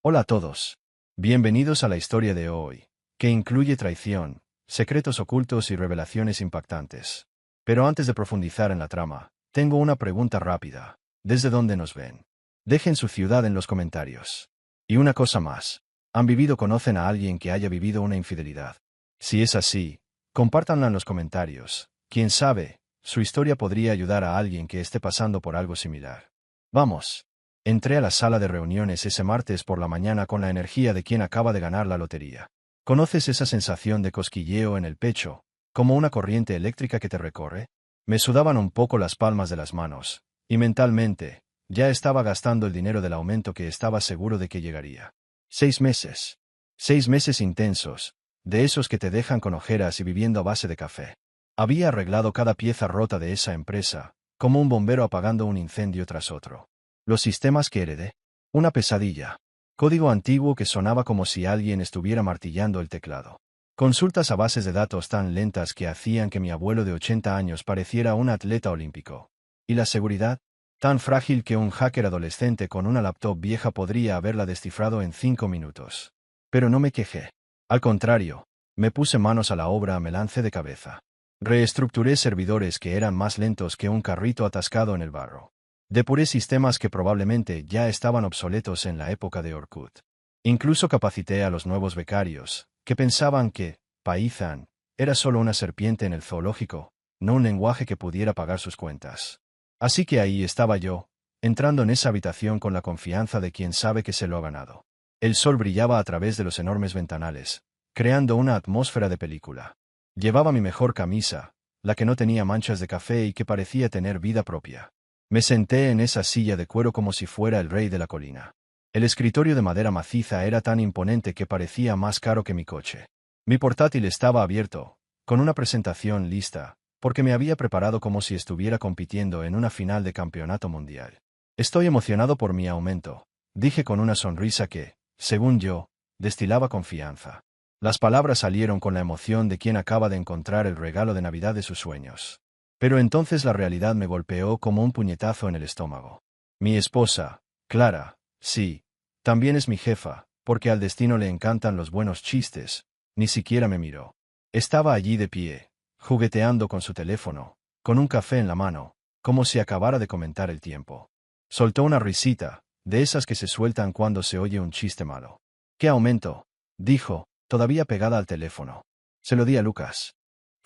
Hola a todos. Bienvenidos a la historia de hoy, que incluye traición, secretos ocultos y revelaciones impactantes. Pero antes de profundizar en la trama, tengo una pregunta rápida. ¿Desde dónde nos ven? Dejen su ciudad en los comentarios. Y una cosa más. ¿Han vivido o conocen a alguien que haya vivido una infidelidad? Si es así, compártanla en los comentarios. Quién sabe, su historia podría ayudar a alguien que esté pasando por algo similar. Vamos. Entré a la sala de reuniones ese martes por la mañana con la energía de quien acaba de ganar la lotería. ¿Conoces esa sensación de cosquilleo en el pecho, como una corriente eléctrica que te recorre? Me sudaban un poco las palmas de las manos, y mentalmente, ya estaba gastando el dinero del aumento que estaba seguro de que llegaría. 6 meses. 6 meses intensos, de esos que te dejan con ojeras y viviendo a base de café. Había arreglado cada pieza rota de esa empresa, como un bombero apagando un incendio tras otro. Los sistemas que heredé. Una pesadilla. Código antiguo que sonaba como si alguien estuviera martillando el teclado. Consultas a bases de datos tan lentas que hacían que mi abuelo de 80 años pareciera un atleta olímpico. ¿Y la seguridad? Tan frágil que un hacker adolescente con una laptop vieja podría haberla descifrado en 5 minutos. Pero no me quejé. Al contrario, me puse manos a la obra, me lancé de cabeza. Reestructuré servidores que eran más lentos que un carrito atascado en el barro. Depuré sistemas que probablemente ya estaban obsoletos en la época de Orkut. Incluso capacité a los nuevos becarios, que pensaban que Python era solo una serpiente en el zoológico, no un lenguaje que pudiera pagar sus cuentas. Así que ahí estaba yo, entrando en esa habitación con la confianza de quien sabe que se lo ha ganado. El sol brillaba a través de los enormes ventanales, creando una atmósfera de película. Llevaba mi mejor camisa, la que no tenía manchas de café y que parecía tener vida propia. Me senté en esa silla de cuero como si fuera el rey de la colina. El escritorio de madera maciza era tan imponente que parecía más caro que mi coche. Mi portátil estaba abierto, con una presentación lista, porque me había preparado como si estuviera compitiendo en una final de campeonato mundial. Estoy emocionado por mi aumento, dije con una sonrisa que, según yo, destilaba confianza. Las palabras salieron con la emoción de quien acaba de encontrar el regalo de Navidad de sus sueños. Pero entonces la realidad me golpeó como un puñetazo en el estómago. Mi esposa, Clara, sí, también es mi jefa, porque al destino le encantan los buenos chistes, ni siquiera me miró. Estaba allí de pie, jugueteando con su teléfono, con un café en la mano, como si acabara de comentar el tiempo. Soltó una risita, de esas que se sueltan cuando se oye un chiste malo. ¿Qué aumento?, dijo, todavía pegada al teléfono. Se lo di a Lucas.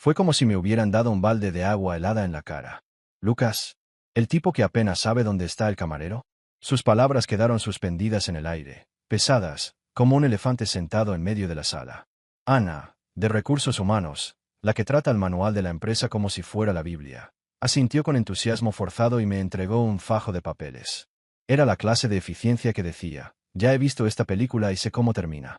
Fue como si me hubieran dado un balde de agua helada en la cara. ¿Lucas? ¿El tipo que apenas sabe dónde está el camarero? Sus palabras quedaron suspendidas en el aire, pesadas, como un elefante sentado en medio de la sala. Ana, de Recursos Humanos, la que trata el manual de la empresa como si fuera la Biblia, asintió con entusiasmo forzado y me entregó un fajo de papeles. Era la clase de eficiencia que decía, ya he visto esta película y sé cómo termina.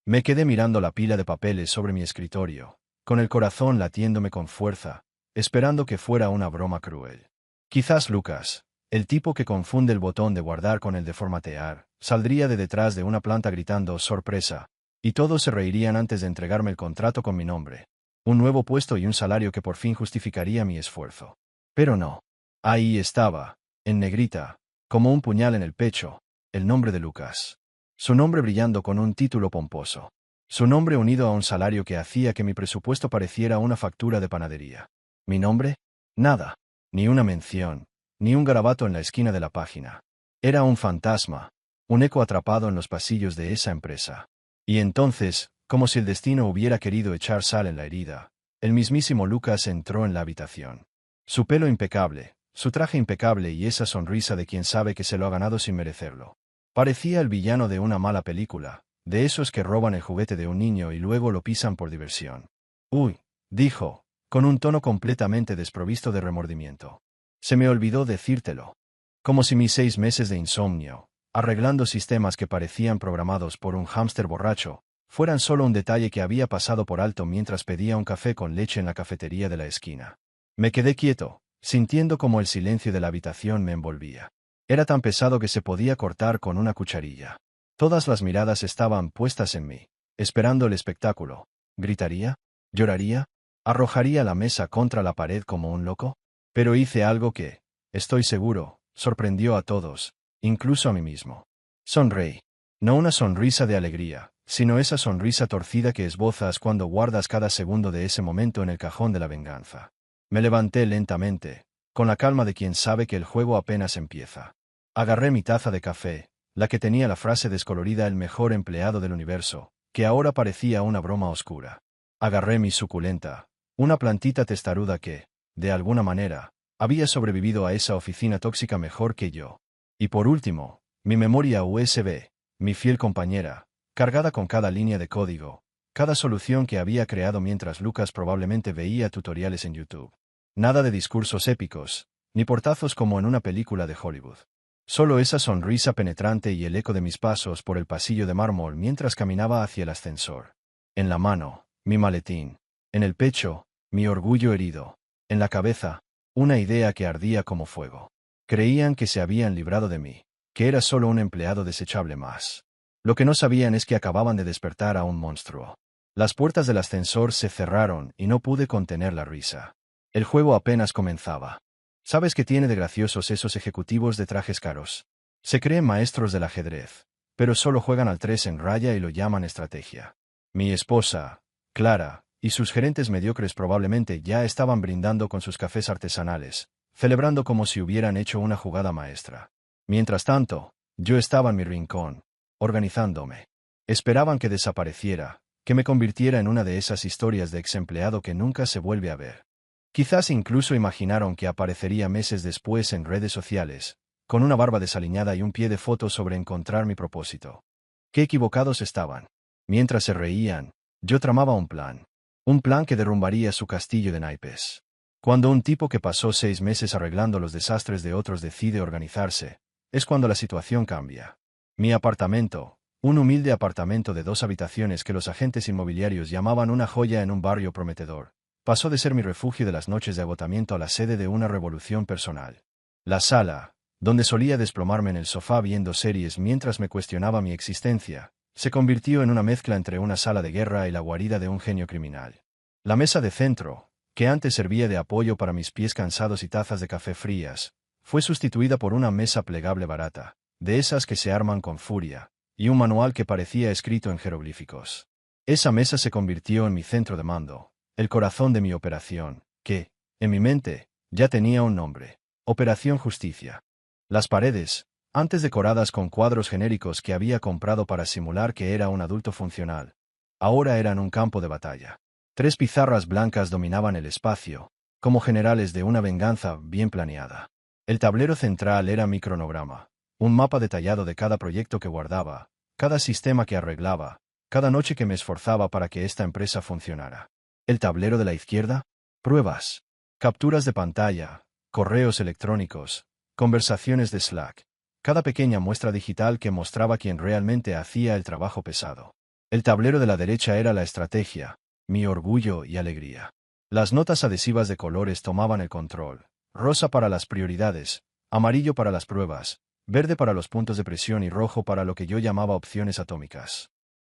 Me quedé mirando la pila de papeles sobre mi escritorio, con el corazón latiéndome con fuerza, esperando que fuera una broma cruel. Quizás Lucas, el tipo que confunde el botón de guardar con el de formatear, saldría de detrás de una planta gritando «sorpresa», y todos se reirían antes de entregarme el contrato con mi nombre. Un nuevo puesto y un salario que por fin justificaría mi esfuerzo. Pero no. Ahí estaba, en negrita, como un puñal en el pecho, el nombre de Lucas. Su nombre brillando con un título pomposo. Su nombre unido a un salario que hacía que mi presupuesto pareciera una factura de panadería. ¿Mi nombre? Nada. Ni una mención, ni un garabato en la esquina de la página. Era un fantasma, un eco atrapado en los pasillos de esa empresa. Y entonces, como si el destino hubiera querido echar sal en la herida, el mismísimo Lucas entró en la habitación. Su pelo impecable, su traje impecable y esa sonrisa de quien sabe que se lo ha ganado sin merecerlo. Parecía el villano de una mala película, de esos que roban el juguete de un niño y luego lo pisan por diversión. «Uy», dijo, con un tono completamente desprovisto de remordimiento. «Se me olvidó decírtelo». Como si mis 6 meses de insomnio, arreglando sistemas que parecían programados por un hámster borracho, fueran solo un detalle que había pasado por alto mientras pedía un café con leche en la cafetería de la esquina. Me quedé quieto, sintiendo como el silencio de la habitación me envolvía. Era tan pesado que se podía cortar con una cucharilla. Todas las miradas estaban puestas en mí, esperando el espectáculo. ¿Gritaría? ¿Lloraría? ¿Arrojaría la mesa contra la pared como un loco? Pero hice algo que, estoy seguro, sorprendió a todos, incluso a mí mismo. Sonreí. No una sonrisa de alegría, sino esa sonrisa torcida que esbozas cuando guardas cada segundo de ese momento en el cajón de la venganza. Me levanté lentamente, con la calma de quien sabe que el juego apenas empieza. Agarré mi taza de café, la que tenía la frase descolorida "el mejor empleado del universo", que ahora parecía una broma oscura. Agarré mi suculenta, una plantita testaruda que, de alguna manera, había sobrevivido a esa oficina tóxica mejor que yo. Y por último, mi memoria USB, mi fiel compañera, cargada con cada línea de código, cada solución que había creado mientras Lucas probablemente veía tutoriales en YouTube. Nada de discursos épicos, ni portazos como en una película de Hollywood. Solo esa sonrisa penetrante y el eco de mis pasos por el pasillo de mármol mientras caminaba hacia el ascensor. En la mano, mi maletín. En el pecho, mi orgullo herido. En la cabeza, una idea que ardía como fuego. Creían que se habían librado de mí, que era solo un empleado desechable más. Lo que no sabían es que acababan de despertar a un monstruo. Las puertas del ascensor se cerraron y no pude contener la risa. El juego apenas comenzaba. ¿Sabes qué tiene de graciosos esos ejecutivos de trajes caros? Se creen maestros del ajedrez, pero solo juegan al 3 en raya y lo llaman estrategia. Mi esposa, Clara, y sus gerentes mediocres probablemente ya estaban brindando con sus cafés artesanales, celebrando como si hubieran hecho una jugada maestra. Mientras tanto, yo estaba en mi rincón, organizándome. Esperaban que desapareciera, que me convirtiera en una de esas historias de ex empleado que nunca se vuelve a ver. Quizás incluso imaginaron que aparecería meses después en redes sociales, con una barba desaliñada y un pie de foto sobre encontrar mi propósito. Qué equivocados estaban. Mientras se reían, yo tramaba un plan. Un plan que derrumbaría su castillo de naipes. Cuando un tipo que pasó 6 meses arreglando los desastres de otros decide organizarse, es cuando la situación cambia. Mi apartamento, un humilde apartamento de 2 habitaciones que los agentes inmobiliarios llamaban una joya en un barrio prometedor, pasó de ser mi refugio de las noches de agotamiento a la sede de una revolución personal. La sala, donde solía desplomarme en el sofá viendo series mientras me cuestionaba mi existencia, se convirtió en una mezcla entre una sala de guerra y la guarida de un genio criminal. La mesa de centro, que antes servía de apoyo para mis pies cansados y tazas de café frías, fue sustituida por una mesa plegable barata, de esas que se arman con furia, y un manual que parecía escrito en jeroglíficos. Esa mesa se convirtió en mi centro de mando, el corazón de mi operación, que, en mi mente, ya tenía un nombre: Operación Justicia. Las paredes, antes decoradas con cuadros genéricos que había comprado para simular que era un adulto funcional, ahora eran un campo de batalla. 3 pizarras blancas dominaban el espacio, como generales de una venganza bien planeada. El tablero central era mi cronograma, un mapa detallado de cada proyecto que guardaba, cada sistema que arreglaba, cada noche que me esforzaba para que esta empresa funcionara. El tablero de la izquierda, pruebas, capturas de pantalla, correos electrónicos, conversaciones de Slack, cada pequeña muestra digital que mostraba quién realmente hacía el trabajo pesado. El tablero de la derecha era la estrategia, mi orgullo y alegría. Las notas adhesivas de colores tomaban el control: rosa para las prioridades, amarillo para las pruebas, verde para los puntos de presión y rojo para lo que yo llamaba opciones atómicas.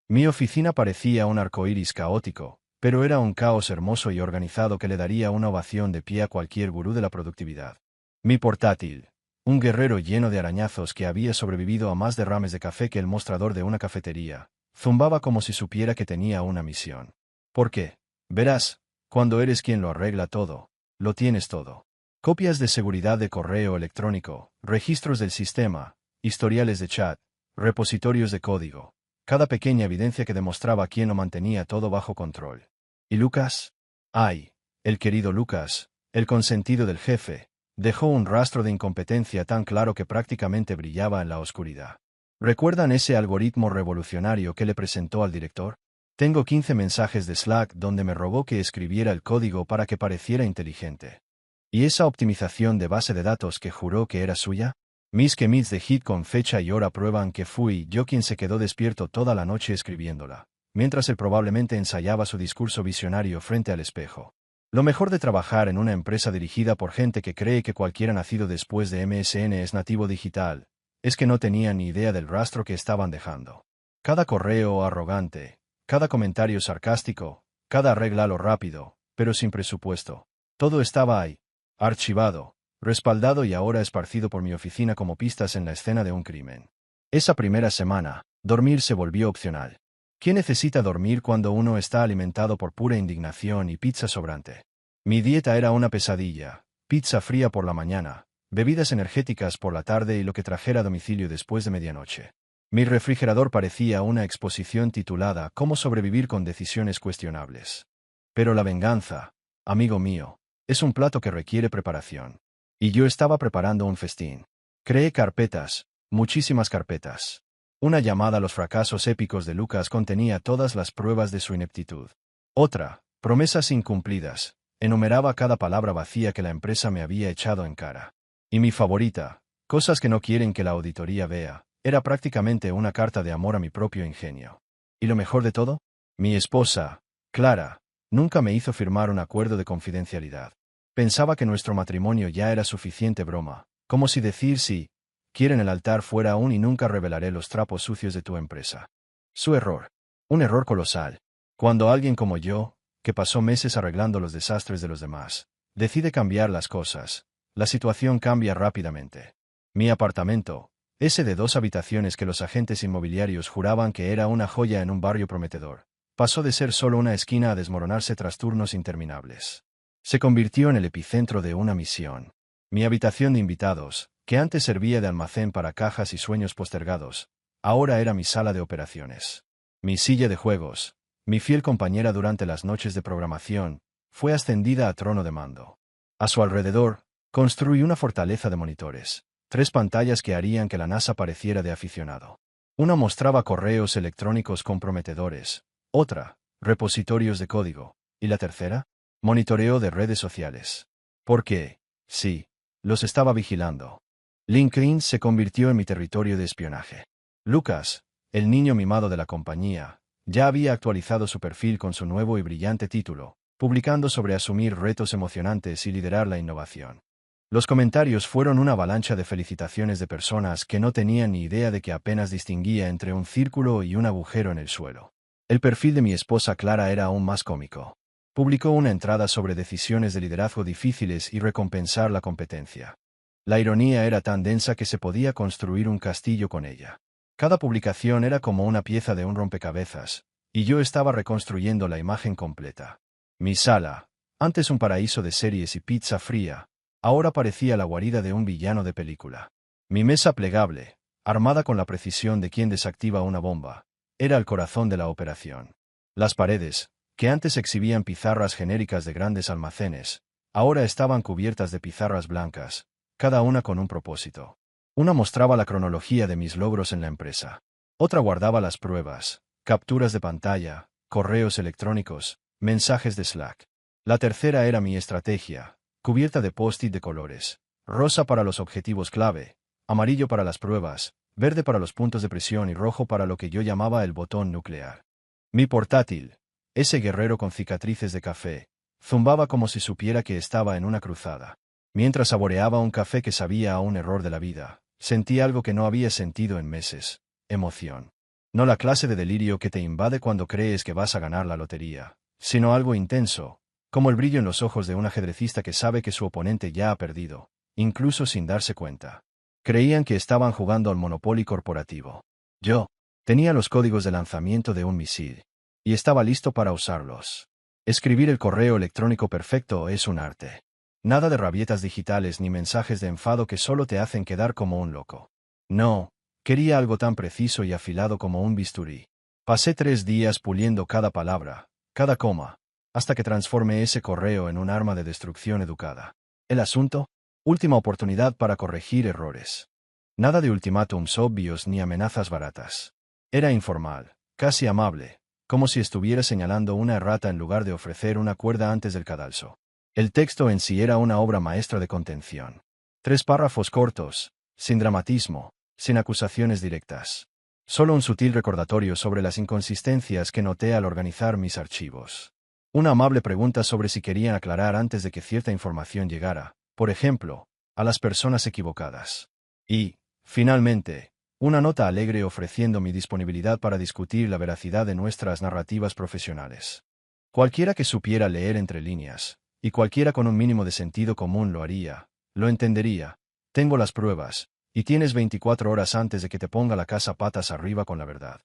Mi oficina parecía un arcoíris caótico, pero era un caos hermoso y organizado que le daría una ovación de pie a cualquier gurú de la productividad. Mi portátil, un guerrero lleno de arañazos que había sobrevivido a más derrames de café que el mostrador de una cafetería, zumbaba como si supiera que tenía una misión. ¿Por qué? Verás, cuando eres quien lo arregla todo, lo tienes todo. Copias de seguridad de correo electrónico, registros del sistema, historiales de chat, repositorios de código, cada pequeña evidencia que demostraba quién lo mantenía todo bajo control. ¿Y Lucas? Ay, el querido Lucas, el consentido del jefe, dejó un rastro de incompetencia tan claro que prácticamente brillaba en la oscuridad. ¿Recuerdan ese algoritmo revolucionario que le presentó al director? Tengo 15 mensajes de Slack donde me rogó que escribiera el código para que pareciera inteligente. ¿Y esa optimización de base de datos que juró que era suya? Mis commits de Git con fecha y hora prueban que fui yo quien se quedó despierto toda la noche escribiéndola, mientras él probablemente ensayaba su discurso visionario frente al espejo. Lo mejor de trabajar en una empresa dirigida por gente que cree que cualquiera nacido después de MSN es nativo digital, es que no tenían ni idea del rastro que estaban dejando. Cada correo arrogante, cada comentario sarcástico, cada arreglo rápido, pero sin presupuesto. Todo estaba ahí, archivado, respaldado y ahora esparcido por mi oficina como pistas en la escena de un crimen. Esa primera semana, Dormir se volvió opcional. ¿Quién necesita dormir cuando uno está alimentado por pura indignación y pizza sobrante? Mi dieta era una pesadilla: pizza fría por la mañana, bebidas energéticas por la tarde y lo que trajera a domicilio después de medianoche. Mi refrigerador parecía una exposición titulada «Cómo sobrevivir con decisiones cuestionables». Pero la venganza, amigo mío, es un plato que requiere preparación. Y yo estaba preparando un festín. Creé carpetas, muchísimas carpetas. Una llamada Los fracasos épicos de Lucas contenía todas las pruebas de su ineptitud. Otra, Promesas incumplidas, enumeraba cada palabra vacía que la empresa me había echado en cara. Y mi favorita, Cosas que no quieren que la auditoría vea, era prácticamente una carta de amor a mi propio ingenio. ¿Y lo mejor de todo? Mi esposa, Clara, nunca me hizo firmar un acuerdo de confidencialidad. Pensaba que nuestro matrimonio ya era suficiente broma, como si decir sí, quieren el altar fuera aún y nunca revelaré los trapos sucios de tu empresa. Su error. Un error colosal. Cuando alguien como yo, que pasó meses arreglando los desastres de los demás, decide cambiar las cosas, la situación cambia rápidamente. Mi apartamento, ese de 2 habitaciones que los agentes inmobiliarios juraban que era una joya en un barrio prometedor, pasó de ser solo una esquina a desmoronarse tras turnos interminables. Se convirtió en el epicentro de una misión. Mi habitación de invitados, que antes servía de almacén para cajas y sueños postergados, ahora era mi sala de operaciones. Mi silla de juegos, mi fiel compañera durante las noches de programación, fue ascendida a trono de mando. A su alrededor, construí una fortaleza de monitores, 3 pantallas que harían que la NASA pareciera de aficionado. Una mostraba correos electrónicos comprometedores, otra, repositorios de código, y la tercera, monitoreo de redes sociales. Porque, sí, los estaba vigilando. LinkedIn se convirtió en mi territorio de espionaje. Lucas, el niño mimado de la compañía, ya había actualizado su perfil con su nuevo y brillante título, publicando sobre asumir retos emocionantes y liderar la innovación. Los comentarios fueron una avalancha de felicitaciones de personas que no tenían ni idea de que apenas distinguía entre un círculo y un agujero en el suelo. El perfil de mi esposa Clara era aún más cómico. Publicó una entrada sobre decisiones de liderazgo difíciles y recompensar la competencia. La ironía era tan densa que se podía construir un castillo con ella. Cada publicación era como una pieza de un rompecabezas, y yo estaba reconstruyendo la imagen completa. Mi sala, antes un paraíso de series y pizza fría, ahora parecía la guarida de un villano de película. Mi mesa plegable, armada con la precisión de quien desactiva una bomba, era el corazón de la operación. Las paredes, que antes exhibían pizarras genéricas de grandes almacenes, ahora estaban cubiertas de pizarras blancas, cada una con un propósito. Una mostraba la cronología de mis logros en la empresa. Otra guardaba las pruebas, capturas de pantalla, correos electrónicos, mensajes de Slack. La tercera era mi estrategia, cubierta de post-it de colores: rosa para los objetivos clave, amarillo para las pruebas, verde para los puntos de presión y rojo para lo que yo llamaba el botón nuclear. Mi portátil, ese guerrero con cicatrices de café, zumbaba como si supiera que estaba en una cruzada. Mientras saboreaba un café que sabía a un error de la vida, sentí algo que no había sentido en meses: emoción. No la clase de delirio que te invade cuando crees que vas a ganar la lotería, sino algo intenso, como el brillo en los ojos de un ajedrecista que sabe que su oponente ya ha perdido, incluso sin darse cuenta. Creían que estaban jugando al Monopoly corporativo. Yo tenía los códigos de lanzamiento de un misil, y estaba listo para usarlos. Escribir el correo electrónico perfecto es un arte. Nada de rabietas digitales ni mensajes de enfado que solo te hacen quedar como un loco. No, quería algo tan preciso y afilado como un bisturí. Pasé 3 días puliendo cada palabra, cada coma, hasta que transformé ese correo en un arma de destrucción educada. El asunto: última oportunidad para corregir errores. Nada de ultimátums obvios ni amenazas baratas. Era informal, casi amable, como si estuviera señalando una errata en lugar de ofrecer una cuerda antes del cadalso. El texto en sí era una obra maestra de contención. 3 párrafos cortos, sin dramatismo, sin acusaciones directas. Solo un sutil recordatorio sobre las inconsistencias que noté al organizar mis archivos. Una amable pregunta sobre si querían aclarar antes de que cierta información llegara, por ejemplo, a las personas equivocadas. Y, finalmente, una nota alegre ofreciendo mi disponibilidad para discutir la veracidad de nuestras narrativas profesionales. Cualquiera que supiera leer entre líneas, y cualquiera con un mínimo de sentido común lo haría, lo entendería. Tengo las pruebas, y tienes 24 horas antes de que te ponga la casa patas arriba con la verdad.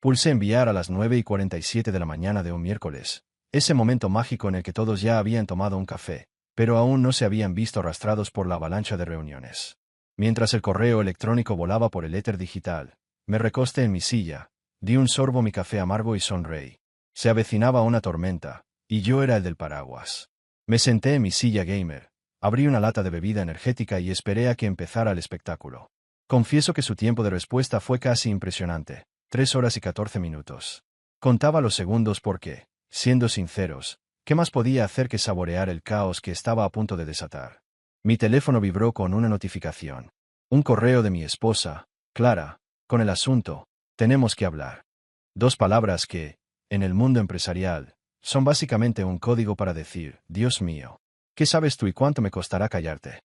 Pulsé enviar a las 9:47 de la mañana de un miércoles, ese momento mágico en el que todos ya habían tomado un café, pero aún no se habían visto arrastrados por la avalancha de reuniones. Mientras el correo electrónico volaba por el éter digital, me recosté en mi silla, di un sorbo a mi café amargo y sonreí. Se avecinaba una tormenta, y yo era el del paraguas. Me senté en mi silla gamer, abrí una lata de bebida energética y esperé a que empezara el espectáculo. Confieso que su tiempo de respuesta fue casi impresionante, 3 horas y 14 minutos. Contaba los segundos porque, siendo sinceros, ¿qué más podía hacer que saborear el caos que estaba a punto de desatar? Mi teléfono vibró con una notificación. Un correo de mi esposa, Clara, con el asunto, tenemos que hablar. 2 palabras que, en el mundo empresarial, son básicamente un código para decir, Dios mío, ¿qué sabes tú y cuánto me costará callarte?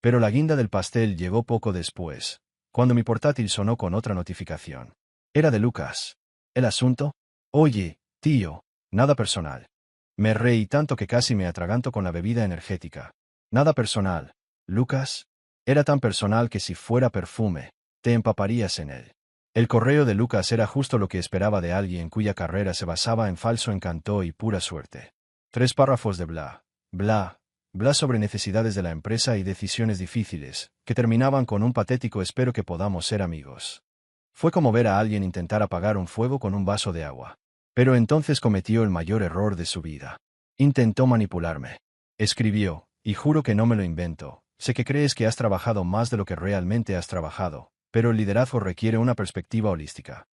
Pero la guinda del pastel llegó poco después, cuando mi portátil sonó con otra notificación. Era de Lucas. ¿El asunto? Oye, tío, nada personal. Me reí tanto que casi me atraganto con la bebida energética. Nada personal, Lucas. Era tan personal que si fuera perfume, te empaparías en él. El correo de Lucas era justo lo que esperaba de alguien cuya carrera se basaba en falso encanto y pura suerte. 3 párrafos de bla, bla, bla sobre necesidades de la empresa y decisiones difíciles, que terminaban con un patético espero que podamos ser amigos. Fue como ver a alguien intentar apagar un fuego con un vaso de agua. Pero entonces cometió el mayor error de su vida. Intentó manipularme. Escribió, y juro que no me lo invento, sé que crees que has trabajado más de lo que realmente has trabajado, pero el liderazgo requiere una perspectiva holística.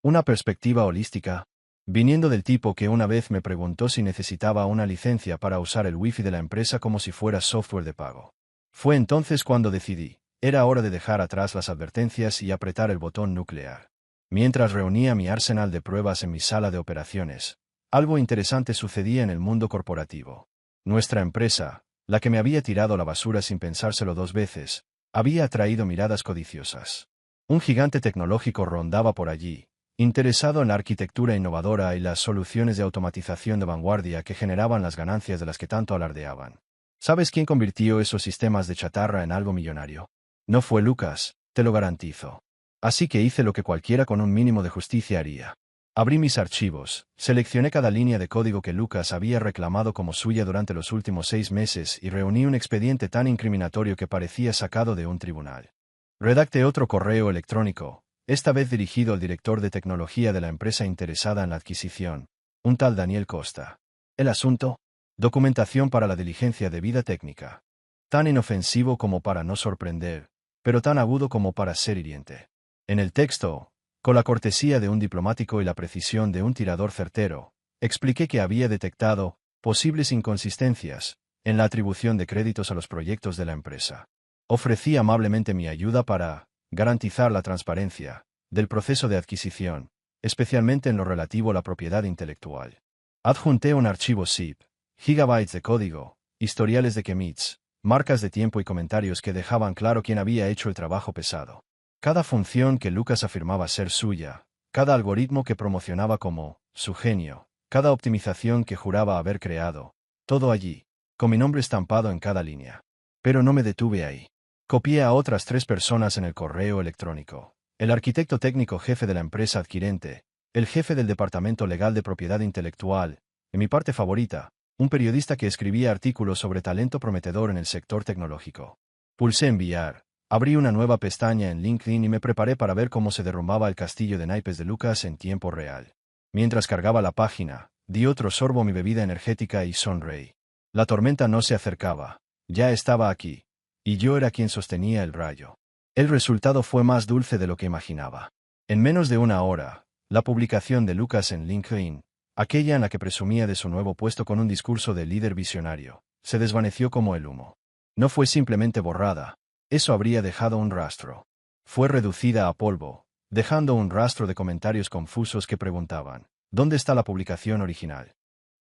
¿Una perspectiva holística? Viniendo del tipo que una vez me preguntó si necesitaba una licencia para usar el wifi de la empresa como si fuera software de pago. Fue entonces cuando decidí, era hora de dejar atrás las advertencias y apretar el botón nuclear. Mientras reunía mi arsenal de pruebas en mi sala de operaciones, algo interesante sucedía en el mundo corporativo. Nuestra empresa, la que me había tirado a la basura sin pensárselo 2 veces, había atraído miradas codiciosas. Un gigante tecnológico rondaba por allí, interesado en la arquitectura innovadora y las soluciones de automatización de vanguardia que generaban las ganancias de las que tanto alardeaban. ¿Sabes quién convirtió esos sistemas de chatarra en algo millonario? No fue Lucas, te lo garantizo. Así que hice lo que cualquiera con un mínimo de justicia haría. Abrí mis archivos, seleccioné cada línea de código que Lucas había reclamado como suya durante los últimos 6 meses y reuní un expediente tan incriminatorio que parecía sacado de un tribunal. Redacté otro correo electrónico, esta vez dirigido al director de tecnología de la empresa interesada en la adquisición, un tal Daniel Costa. El asunto: documentación para la diligencia de vida técnica. Tan inofensivo como para no sorprender, pero tan agudo como para ser hiriente. En el texto, con la cortesía de un diplomático y la precisión de un tirador certero, expliqué que había detectado posibles inconsistencias en la atribución de créditos a los proyectos de la empresa. Ofrecí amablemente mi ayuda para garantizar la transparencia del proceso de adquisición, especialmente en lo relativo a la propiedad intelectual. Adjunté un archivo zip, gigabytes de código, historiales de commits, marcas de tiempo y comentarios que dejaban claro quién había hecho el trabajo pesado. Cada función que Lucas afirmaba ser suya, cada algoritmo que promocionaba como su genio, cada optimización que juraba haber creado, todo allí, con mi nombre estampado en cada línea. Pero no me detuve ahí. Copié a otras 3 personas en el correo electrónico: el arquitecto técnico jefe de la empresa adquirente, el jefe del departamento legal de propiedad intelectual, y mi parte favorita, un periodista que escribía artículos sobre talento prometedor en el sector tecnológico. Pulsé enviar. Abrí una nueva pestaña en LinkedIn y me preparé para ver cómo se derrumbaba el castillo de naipes de Lucas en tiempo real. Mientras cargaba la página, di otro sorbo a mi bebida energética y sonreí. La tormenta no se acercaba, ya estaba aquí, y yo era quien sostenía el rayo. El resultado fue más dulce de lo que imaginaba. En menos de una hora, la publicación de Lucas en LinkedIn, aquella en la que presumía de su nuevo puesto con un discurso de líder visionario, se desvaneció como el humo. No fue simplemente borrada. Eso habría dejado un rastro. Fue reducida a polvo, dejando un rastro de comentarios confusos que preguntaban, ¿dónde está la publicación original?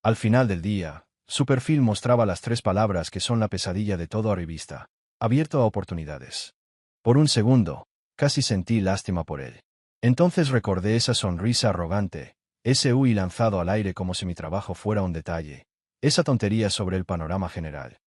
Al final del día, su perfil mostraba las 3 palabras que son la pesadilla de todo arribista: abierto a oportunidades. Por un segundo, casi sentí lástima por él. Entonces recordé esa sonrisa arrogante, ese UI lanzado al aire como si mi trabajo fuera un detalle, esa tontería sobre el panorama general.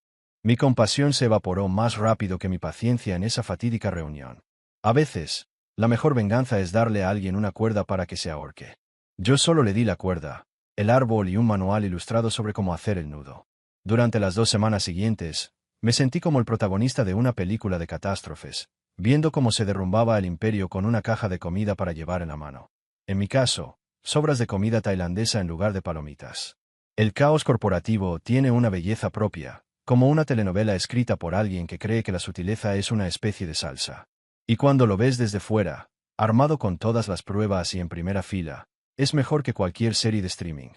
Mi compasión se evaporó más rápido que mi paciencia en esa fatídica reunión. A veces, la mejor venganza es darle a alguien una cuerda para que se ahorque. Yo solo le di la cuerda, el árbol y un manual ilustrado sobre cómo hacer el nudo. Durante las 2 semanas siguientes, me sentí como el protagonista de una película de catástrofes, viendo cómo se derrumbaba el imperio con una caja de comida para llevar en la mano. En mi caso, sobras de comida tailandesa en lugar de palomitas. El caos corporativo tiene una belleza propia, como una telenovela escrita por alguien que cree que la sutileza es una especie de salsa. Y cuando lo ves desde fuera, armado con todas las pruebas y en primera fila, es mejor que cualquier serie de streaming.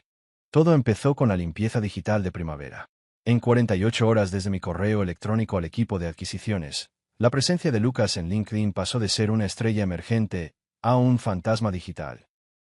Todo empezó con la limpieza digital de primavera. En 48 horas desde mi correo electrónico al equipo de adquisiciones, la presencia de Lucas en LinkedIn pasó de ser una estrella emergente a un fantasma digital.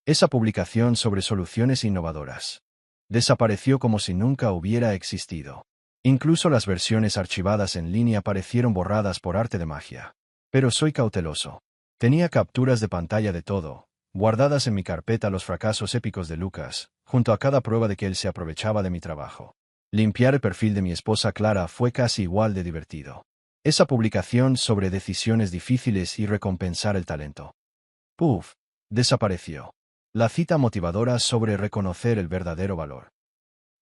Esa publicación sobre soluciones innovadoras desapareció como si nunca hubiera existido. Incluso las versiones archivadas en línea parecieron borradas por arte de magia. Pero soy cauteloso. Tenía capturas de pantalla de todo, guardadas en mi carpeta los fracasos épicos de Lucas, junto a cada prueba de que él se aprovechaba de mi trabajo. Limpiar el perfil de mi esposa Clara fue casi igual de divertido. Esa publicación sobre decisiones difíciles y recompensar el talento. Puff, desapareció. La cita motivadora sobre reconocer el verdadero valor.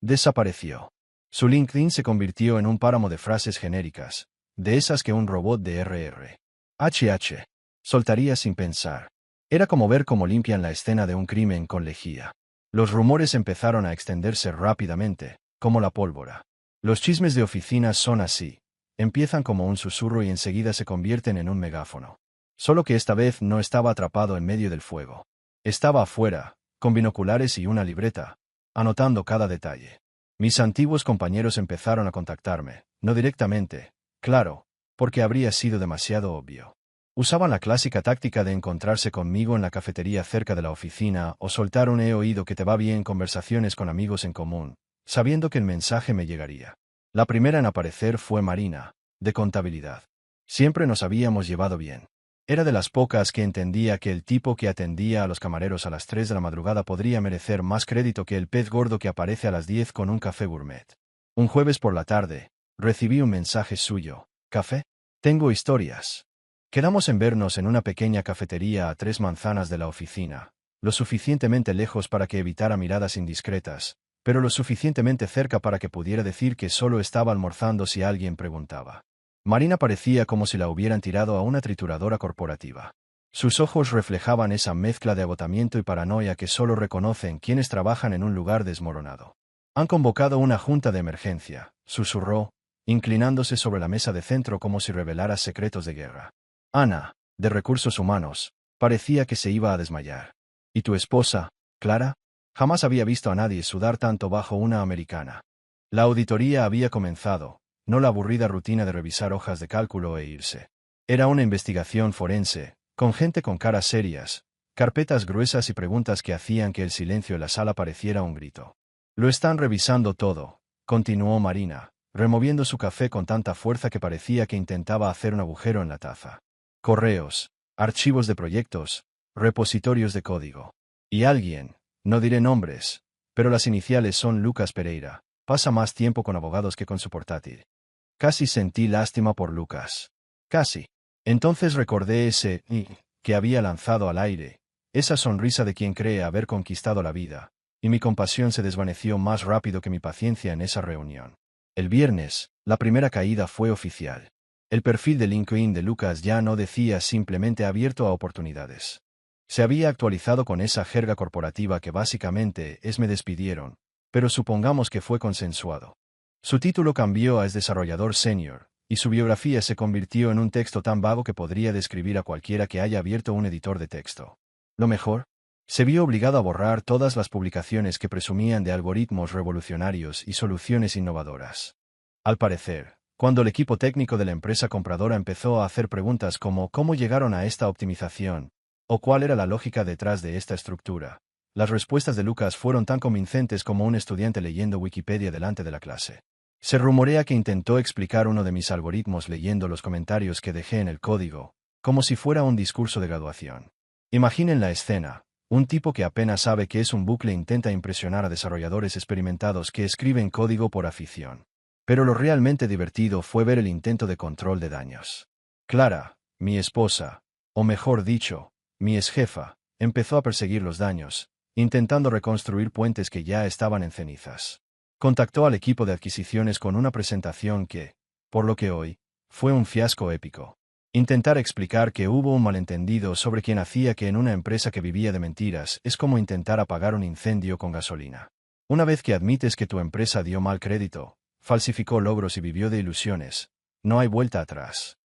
Desapareció. Su LinkedIn se convirtió en un páramo de frases genéricas, de esas que un robot de RRHH soltaría sin pensar. Era como ver cómo limpian la escena de un crimen con lejía. Los rumores empezaron a extenderse rápidamente, como la pólvora. Los chismes de oficinas son así. Empiezan como un susurro y enseguida se convierten en un megáfono. Solo que esta vez no estaba atrapado en medio del fuego. Estaba afuera, con binoculares y una libreta, anotando cada detalle. Mis antiguos compañeros empezaron a contactarme, no directamente, claro, porque habría sido demasiado obvio. Usaban la clásica táctica de encontrarse conmigo en la cafetería cerca de la oficina o soltar un "he oído que te va bien" conversaciones con amigos en común, sabiendo que el mensaje me llegaría. La primera en aparecer fue Marina, de contabilidad. Siempre nos habíamos llevado bien. Era de las pocas que entendía que el tipo que atendía a los camareros a las 3 de la madrugada podría merecer más crédito que el pez gordo que aparece a las 10 con un café gourmet. Un jueves por la tarde, recibí un mensaje suyo. ¿Café? Tengo historias. Quedamos en vernos en una pequeña cafetería a 3 manzanas de la oficina, lo suficientemente lejos para que evitara miradas indiscretas, pero lo suficientemente cerca para que pudiera decir que solo estaba almorzando si alguien preguntaba. Marina parecía como si la hubieran tirado a una trituradora corporativa. Sus ojos reflejaban esa mezcla de agotamiento y paranoia que solo reconocen quienes trabajan en un lugar desmoronado. Han convocado una junta de emergencia, susurró, inclinándose sobre la mesa de centro como si revelara secretos de guerra. Ana, de Recursos Humanos, parecía que se iba a desmayar. ¿Y tu esposa, Clara? Jamás había visto a nadie sudar tanto bajo una americana. La auditoría había comenzado, no la aburrida rutina de revisar hojas de cálculo e irse. Era una investigación forense, con gente con caras serias, carpetas gruesas y preguntas que hacían que el silencio en la sala pareciera un grito. Lo están revisando todo, continuó Marina, removiendo su café con tanta fuerza que parecía que intentaba hacer un agujero en la taza. Correos, archivos de proyectos, repositorios de código. Y alguien, no diré nombres, pero las iniciales son Lucas Pereira, pasa más tiempo con abogados que con su portátil. Casi sentí lástima por Lucas. Casi. Entonces recordé ese que había lanzado al aire, esa sonrisa de quien cree haber conquistado la vida, y mi compasión se desvaneció más rápido que mi paciencia en esa reunión. El viernes, la primera caída fue oficial. El perfil de LinkedIn de Lucas ya no decía simplemente abierto a oportunidades. Se había actualizado con esa jerga corporativa que básicamente es "me despidieron", pero supongamos que fue consensuado. Su título cambió a "es desarrollador senior", y su biografía se convirtió en un texto tan vago que podría describir a cualquiera que haya abierto un editor de texto. Lo mejor, se vio obligado a borrar todas las publicaciones que presumían de algoritmos revolucionarios y soluciones innovadoras. Al parecer, cuando el equipo técnico de la empresa compradora empezó a hacer preguntas como ¿cómo llegaron a esta optimización?, o ¿cuál era la lógica detrás de esta estructura?, las respuestas de Lucas fueron tan convincentes como un estudiante leyendo Wikipedia delante de la clase. Se rumorea que intentó explicar uno de mis algoritmos leyendo los comentarios que dejé en el código, como si fuera un discurso de graduación. Imaginen la escena. Un tipo que apenas sabe qué es un bucle intenta impresionar a desarrolladores experimentados que escriben código por afición. Pero lo realmente divertido fue ver el intento de control de daños. Clara, mi esposa, O mejor dicho, mi exjefa, empezó a perseguir los daños, intentando reconstruir puentes que ya estaban en cenizas. Contactó al equipo de adquisiciones con una presentación que, por lo que hoy, fue un fiasco épico. Intentar explicar que hubo un malentendido sobre quién hacía que en una empresa que vivía de mentiras es como intentar apagar un incendio con gasolina. Una vez que admites que tu empresa dio mal crédito, falsificó logros y vivió de ilusiones, no hay vuelta atrás.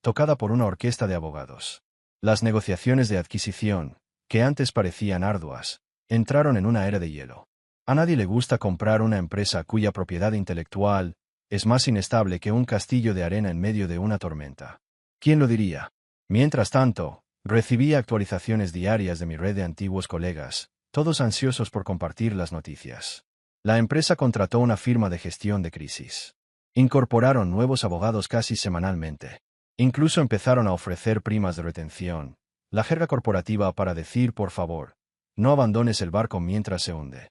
Tocada por una orquesta de abogados. Las negociaciones de adquisición, que antes parecían arduas, entraron en una era de hielo. A nadie le gusta comprar una empresa cuya propiedad intelectual es más inestable que un castillo de arena en medio de una tormenta. ¿Quién lo diría? Mientras tanto, recibía actualizaciones diarias de mi red de antiguos colegas, todos ansiosos por compartir las noticias. La empresa contrató una firma de gestión de crisis. Incorporaron nuevos abogados casi semanalmente. Incluso empezaron a ofrecer primas de retención, la jerga corporativa para decir por favor, no abandones el barco mientras se hunde.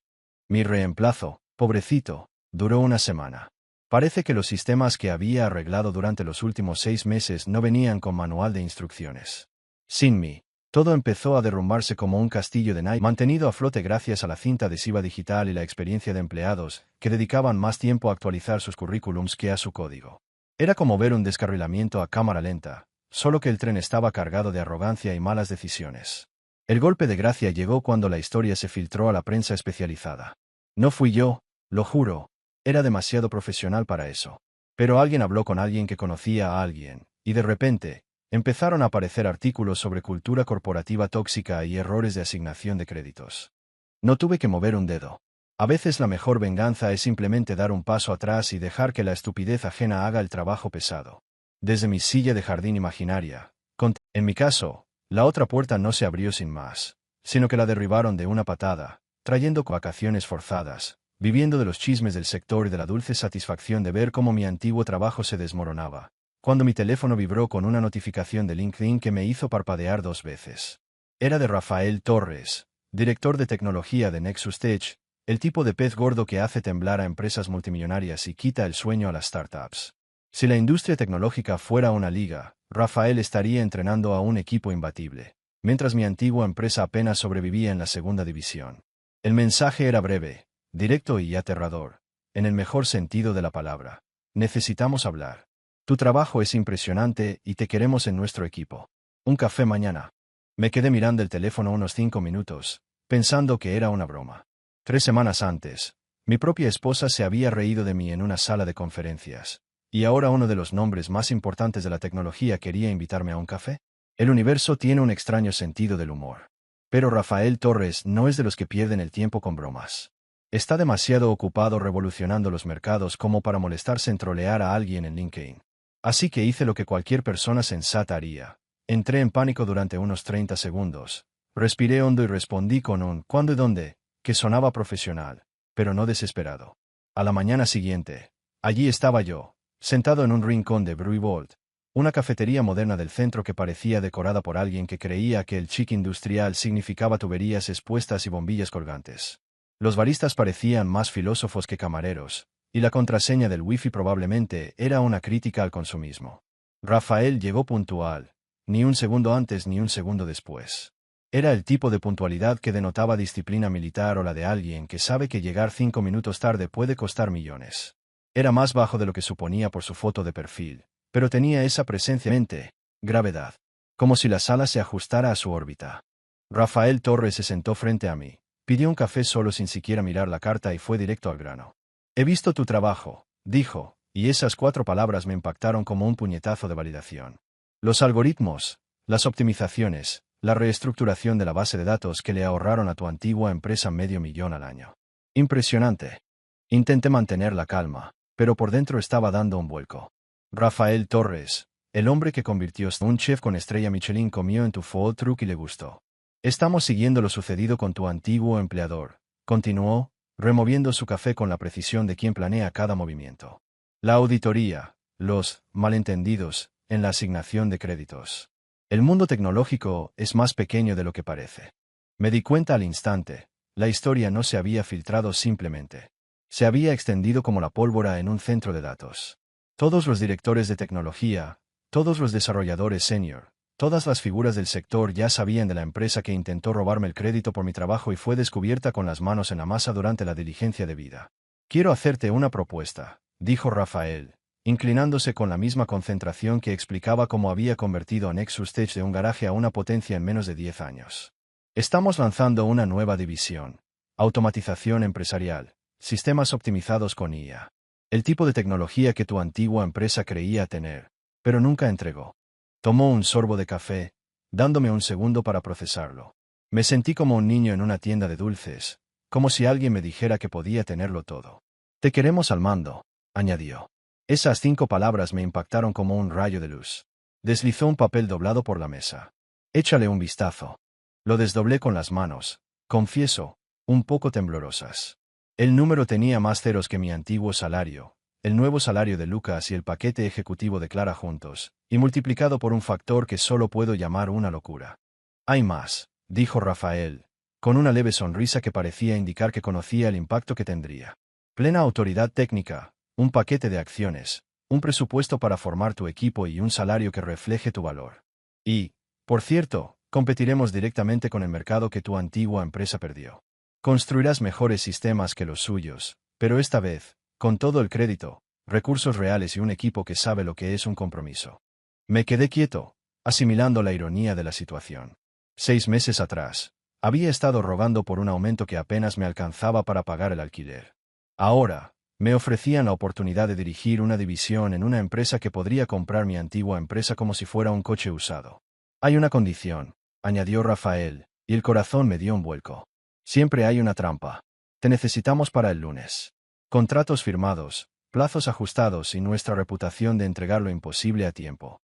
Mi reemplazo, pobrecito, duró una semana. Parece que los sistemas que había arreglado durante los últimos 6 meses no venían con manual de instrucciones. Sin mí, todo empezó a derrumbarse como un castillo de naipes mantenido a flote gracias a la cinta adhesiva digital y la experiencia de empleados, que dedicaban más tiempo a actualizar sus currículums que a su código. Era como ver un descarrilamiento a cámara lenta, solo que el tren estaba cargado de arrogancia y malas decisiones. El golpe de gracia llegó cuando la historia se filtró a la prensa especializada. No fui yo, lo juro. Era demasiado profesional para eso. Pero alguien habló con alguien que conocía a alguien, y de repente, empezaron a aparecer artículos sobre cultura corporativa tóxica y errores de asignación de créditos. No tuve que mover un dedo. A veces la mejor venganza es simplemente dar un paso atrás y dejar que la estupidez ajena haga el trabajo pesado. Desde mi silla de jardín imaginaria, en mi caso, la otra puerta no se abrió sin más, sino que la derribaron de una patada, trayendo vacaciones forzadas, viviendo de los chismes del sector y de la dulce satisfacción de ver cómo mi antiguo trabajo se desmoronaba, cuando mi teléfono vibró con una notificación de LinkedIn que me hizo parpadear 2 veces. Era de Rafael Torres, director de tecnología de Nexus Tech, el tipo de pez gordo que hace temblar a empresas multimillonarias y quita el sueño a las startups. Si la industria tecnológica fuera una liga, Rafael estaría entrenando a un equipo imbatible, mientras mi antigua empresa apenas sobrevivía en la segunda división. El mensaje era breve, directo y aterrador, en el mejor sentido de la palabra. Necesitamos hablar. Tu trabajo es impresionante y te queremos en nuestro equipo. Un café mañana. Me quedé mirando el teléfono unos 5 minutos, pensando que era una broma. 3 semanas antes, mi propia esposa se había reído de mí en una sala de conferencias, y ahora uno de los nombres más importantes de la tecnología quería invitarme a un café. El universo tiene un extraño sentido del humor. Pero Rafael Torres no es de los que pierden el tiempo con bromas. Está demasiado ocupado revolucionando los mercados como para molestarse en trolear a alguien en LinkedIn. Así que hice lo que cualquier persona sensata haría. Entré en pánico durante unos 30 segundos. Respiré hondo y respondí con un ¿cuándo y dónde?, que sonaba profesional, pero no desesperado. A la mañana siguiente, allí estaba yo, sentado en un rincón de Brewvault, una cafetería moderna del centro que parecía decorada por alguien que creía que el chic industrial significaba tuberías expuestas y bombillas colgantes. Los baristas parecían más filósofos que camareros, y la contraseña del wifi probablemente era una crítica al consumismo. Rafael llegó puntual, ni un segundo antes ni un segundo después. Era el tipo de puntualidad que denotaba disciplina militar o la de alguien que sabe que llegar 5 minutos tarde puede costar millones. Era más bajo de lo que suponía por su foto de perfil, pero tenía esa presencia en mente, gravedad, como si la sala se ajustara a su órbita. Rafael Torres se sentó frente a mí, pidió un café solo sin siquiera mirar la carta y fue directo al grano. He visto tu trabajo, dijo, y esas 4 palabras me impactaron como un puñetazo de validación. Los algoritmos, las optimizaciones, la reestructuración de la base de datos que le ahorraron a tu antigua empresa $500,000 al año. Impresionante. Intenté mantener la calma, pero por dentro estaba dando un vuelco. Rafael Torres, el hombre que convirtió a un chef con estrella Michelin, comió en tu food truck y le gustó. Estamos siguiendo lo sucedido con tu antiguo empleador, continuó, removiendo su café con la precisión de quien planea cada movimiento. La auditoría, los malentendidos, en la asignación de créditos. El mundo tecnológico es más pequeño de lo que parece. Me di cuenta al instante, la historia no se había filtrado simplemente. Se había extendido como la pólvora en un centro de datos. Todos los directores de tecnología, todos los desarrolladores senior, Todas las figuras del sector ya sabían de la empresa que intentó robarme el crédito por mi trabajo y fue descubierta con las manos en la masa durante la diligencia debida. Quiero hacerte una propuesta, dijo Rafael, inclinándose con la misma concentración que explicaba cómo había convertido a Nexus Tech de un garaje a una potencia en menos de 10 años. Estamos lanzando una nueva división. Automatización empresarial. Sistemas optimizados con IA. El tipo de tecnología que tu antigua empresa creía tener, pero nunca entregó. Tomó un sorbo de café, dándome un segundo para procesarlo. Me sentí como un niño en una tienda de dulces, como si alguien me dijera que podía tenerlo todo. Te queremos al mando, añadió. Esas 5 palabras me impactaron como un rayo de luz. Deslizó un papel doblado por la mesa. Échale un vistazo. Lo desdoblé con las manos, confieso, un poco temblorosas. El número tenía más ceros que mi antiguo salario, el nuevo salario de Lucas y el paquete ejecutivo de Clara juntos, y multiplicado por un factor que solo puedo llamar una locura. Hay más, dijo Rafael, con una leve sonrisa que parecía indicar que conocía el impacto que tendría. Plena autoridad técnica, un paquete de acciones, un presupuesto para formar tu equipo y un salario que refleje tu valor. Y, por cierto, competiremos directamente con el mercado que tu antigua empresa perdió. Construirás mejores sistemas que los suyos, pero esta vez, con todo el crédito, recursos reales y un equipo que sabe lo que es un compromiso. Me quedé quieto, asimilando la ironía de la situación. 6 meses atrás, había estado rogando por un aumento que apenas me alcanzaba para pagar el alquiler. Ahora, me ofrecían la oportunidad de dirigir una división en una empresa que podría comprar mi antigua empresa como si fuera un coche usado. Hay una condición, añadió Rafael, y el corazón me dio un vuelco. Siempre hay una trampa. Te necesitamos para el lunes. Contratos firmados, plazos ajustados y nuestra reputación de entregar lo imposible a tiempo.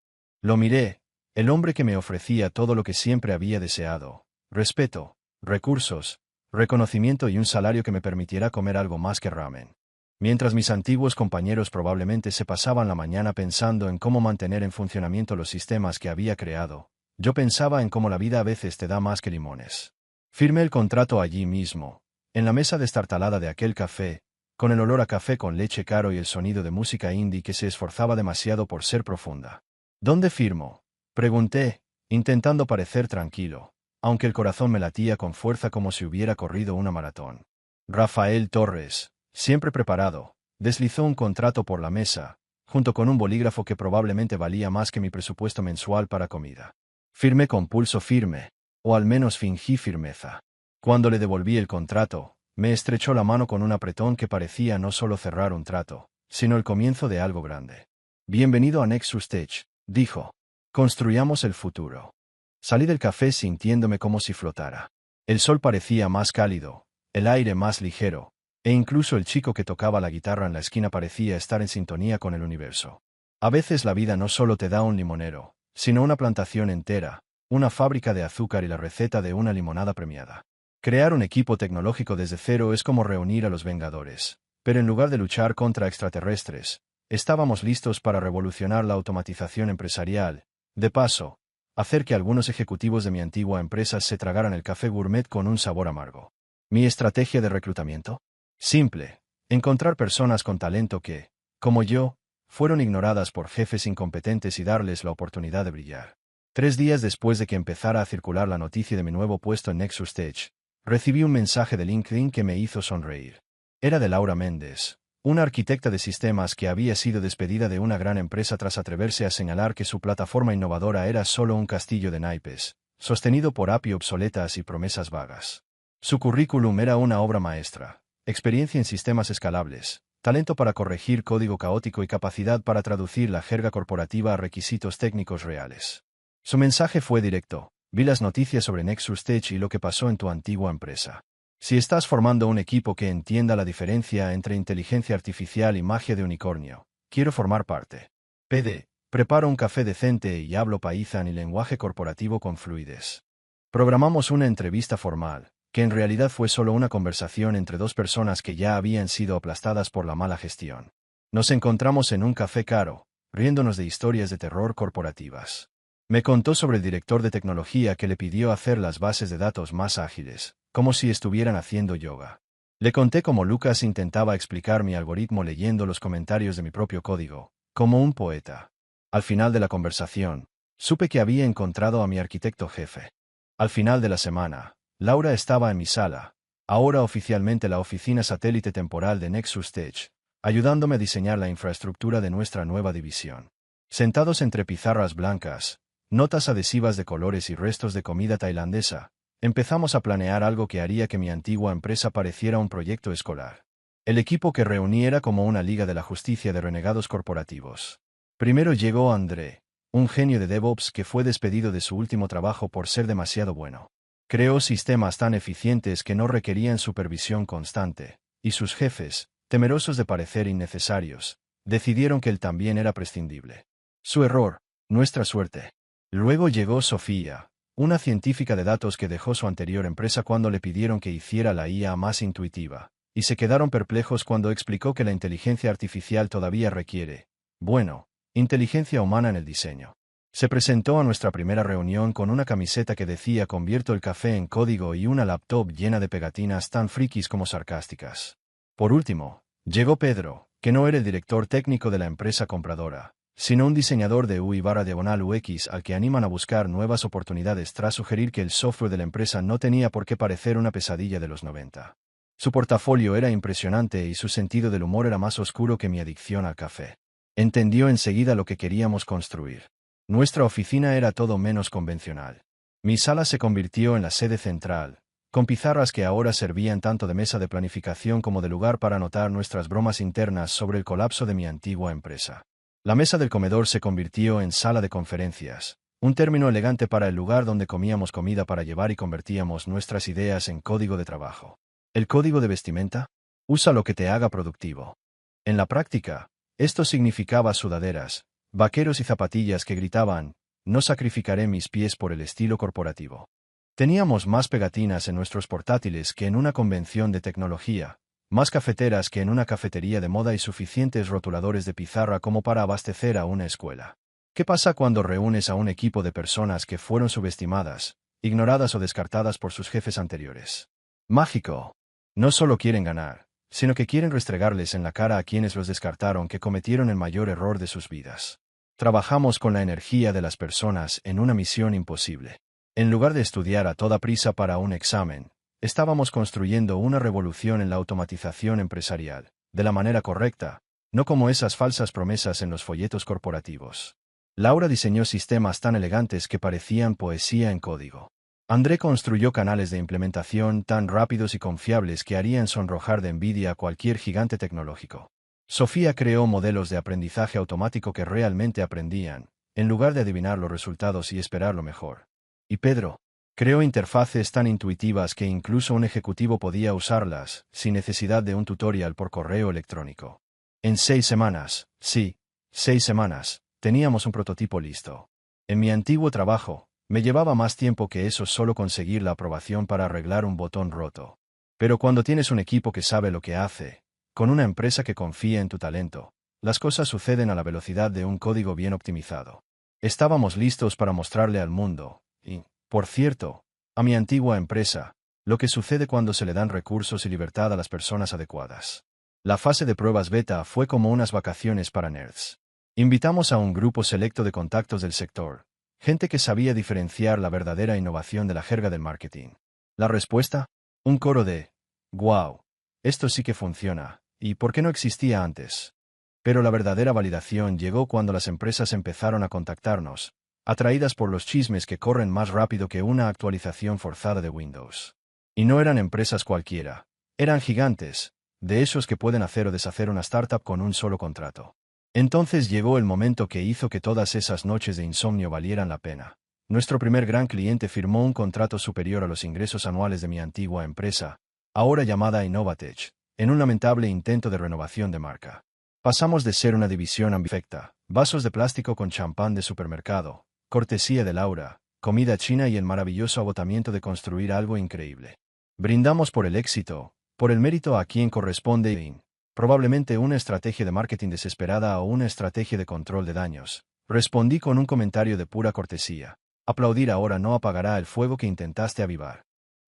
Lo miré, el hombre que me ofrecía todo lo que siempre había deseado: respeto, recursos, reconocimiento y un salario que me permitiera comer algo más que ramen. Mientras mis antiguos compañeros probablemente se pasaban la mañana pensando en cómo mantener en funcionamiento los sistemas que había creado, yo pensaba en cómo la vida a veces te da más que limones. Firmé el contrato allí mismo, en la mesa destartalada de aquel café, con el olor a café con leche caro y el sonido de música indie que se esforzaba demasiado por ser profunda. ¿Dónde firmo?, pregunté, intentando parecer tranquilo, aunque el corazón me latía con fuerza como si hubiera corrido una maratón. Rafael Torres, siempre preparado, deslizó un contrato por la mesa, junto con un bolígrafo que probablemente valía más que mi presupuesto mensual para comida. Firmé con pulso firme, o al menos fingí firmeza. Cuando le devolví el contrato, me estrechó la mano con un apretón que parecía no solo cerrar un trato, sino el comienzo de algo grande. Bienvenido a Nexus Tech, dijo. Construyamos el futuro. Salí del café sintiéndome como si flotara. El sol parecía más cálido, el aire más ligero, e incluso el chico que tocaba la guitarra en la esquina parecía estar en sintonía con el universo. A veces la vida no solo te da un limonero, sino una plantación entera, una fábrica de azúcar y la receta de una limonada premiada. Crear un equipo tecnológico desde cero es como reunir a los Vengadores, pero en lugar de luchar contra extraterrestres, estábamos listos para revolucionar la automatización empresarial. De paso, hacer que algunos ejecutivos de mi antigua empresa se tragaran el café gourmet con un sabor amargo. ¿Mi estrategia de reclutamiento? Simple: encontrar personas con talento que, como yo, fueron ignoradas por jefes incompetentes y darles la oportunidad de brillar. 3 días después de que empezara a circular la noticia de mi nuevo puesto en Nexus Tech, recibí un mensaje de LinkedIn que me hizo sonreír. Era de Laura Méndez, una arquitecta de sistemas que había sido despedida de una gran empresa tras atreverse a señalar que su plataforma innovadora era solo un castillo de naipes, sostenido por API obsoletas y promesas vagas. Su currículum era una obra maestra: experiencia en sistemas escalables, talento para corregir código caótico y capacidad para traducir la jerga corporativa a requisitos técnicos reales. Su mensaje fue directo: vi las noticias sobre Nexus Tech y lo que pasó en tu antigua empresa. Si estás formando un equipo que entienda la diferencia entre inteligencia artificial y magia de unicornio, quiero formar parte. PD. Preparo un café decente y hablo Python y lenguaje corporativo con fluidez. Programamos una entrevista formal, que en realidad fue solo una conversación entre 2 personas que ya habían sido aplastadas por la mala gestión. Nos encontramos en un café caro, riéndonos de historias de terror corporativas. Me contó sobre el director de tecnología que le pidió hacer las bases de datos más ágiles, como si estuvieran haciendo yoga. Le conté cómo Lucas intentaba explicar mi algoritmo leyendo los comentarios de mi propio código, como un poeta. Al final de la conversación, Supe que había encontrado a mi arquitecto jefe. Al final de la semana, Laura estaba en mi sala, ahora oficialmente la oficina satélite temporal de Nexus Tech, ayudándome a diseñar la infraestructura de nuestra nueva división. Sentados entre pizarras blancas, notas adhesivas de colores y restos de comida tailandesa, empezamos a planear algo que haría que mi antigua empresa pareciera un proyecto escolar. El equipo que reuní era como una liga de la justicia de renegados corporativos. Primero llegó André, un genio de DevOps que fue despedido de su último trabajo por ser demasiado bueno. Creó sistemas tan eficientes que no requerían supervisión constante, y sus jefes, temerosos de parecer innecesarios, decidieron que él también era prescindible. Su error, nuestra suerte. Luego llegó Sofía, una científica de datos que dejó su anterior empresa cuando le pidieron que hiciera la IA más intuitiva, y se quedaron perplejos cuando explicó que la inteligencia artificial todavía requiere, bueno, inteligencia humana en el diseño. Se presentó a nuestra primera reunión con una camiseta que decía "Convierto el café en código" y una laptop llena de pegatinas tan frikis como sarcásticas. Por último, llegó Pedro, que no era el director técnico de la empresa compradora, sino un diseñador de UI/UX al que animan a buscar nuevas oportunidades tras sugerir que el software de la empresa no tenía por qué parecer una pesadilla de los 90. Su portafolio era impresionante y su sentido del humor era más oscuro que mi adicción al café. Entendió enseguida lo que queríamos construir. Nuestra oficina era todo menos convencional. Mi sala se convirtió en la sede central, con pizarras que ahora servían tanto de mesa de planificación como de lugar para anotar nuestras bromas internas sobre el colapso de mi antigua empresa. La mesa del comedor se convirtió en sala de conferencias, un término elegante para el lugar donde comíamos comida para llevar y convertíamos nuestras ideas en código de trabajo. ¿El código de vestimenta? Usa lo que te haga productivo. En la práctica, esto significaba sudaderas, vaqueros y zapatillas que gritaban, "No sacrificaré mis pies por el estilo corporativo". Teníamos más pegatinas en nuestros portátiles que en una convención de tecnología, más cafeteras que en una cafetería de moda y suficientes rotuladores de pizarra como para abastecer a una escuela. ¿Qué pasa cuando reúnes a un equipo de personas que fueron subestimadas, ignoradas o descartadas por sus jefes anteriores? Mágico. No solo quieren ganar, sino que quieren restregarles en la cara a quienes los descartaron que cometieron el mayor error de sus vidas. Trabajamos con la energía de las personas en una misión imposible. En lugar de estudiar a toda prisa para un examen, estábamos construyendo una revolución en la automatización empresarial, de la manera correcta, no como esas falsas promesas en los folletos corporativos. Laura diseñó sistemas tan elegantes que parecían poesía en código. André construyó canales de implementación tan rápidos y confiables que harían sonrojar de envidia a cualquier gigante tecnológico. Sofía creó modelos de aprendizaje automático que realmente aprendían, en lugar de adivinar los resultados y esperar lo mejor. Y Pedro creó interfaces tan intuitivas que incluso un ejecutivo podía usarlas, sin necesidad de un tutorial por correo electrónico. En 6 semanas, sí, 6 semanas, teníamos un prototipo listo. En mi antiguo trabajo, me llevaba más tiempo que eso solo conseguir la aprobación para arreglar un botón roto. Pero cuando tienes un equipo que sabe lo que hace, con una empresa que confía en tu talento, las cosas suceden a la velocidad de un código bien optimizado. Estábamos listos para mostrarle al mundo, y, por cierto, a mi antigua empresa, lo que sucede cuando se le dan recursos y libertad a las personas adecuadas. La fase de pruebas beta fue como unas vacaciones para nerds. Invitamos a un grupo selecto de contactos del sector, gente que sabía diferenciar la verdadera innovación de la jerga del marketing. La respuesta: un coro de "Wow, esto sí que funciona, ¿y por qué no existía antes?". Pero la verdadera validación llegó cuando las empresas empezaron a contactarnos, atraídas por los chismes que corren más rápido que una actualización forzada de Windows. Y no eran empresas cualquiera, eran gigantes, de esos que pueden hacer o deshacer una startup con un solo contrato. Entonces llegó el momento que hizo que todas esas noches de insomnio valieran la pena. Nuestro primer gran cliente firmó un contrato superior a los ingresos anuales de mi antigua empresa, ahora llamada Innovatech, en un lamentable intento de renovación de marca. Pasamos de ser una división ambifecta, vasos de plástico con champán de supermercado, cortesía de Laura, comida china y el maravilloso agotamiento de construir algo increíble. Brindamos por el éxito, por el mérito a quien corresponde y, probablemente una estrategia de marketing desesperada o una estrategia de control de daños. Respondí con un comentario de pura cortesía. Aplaudir ahora no apagará el fuego que intentaste avivar.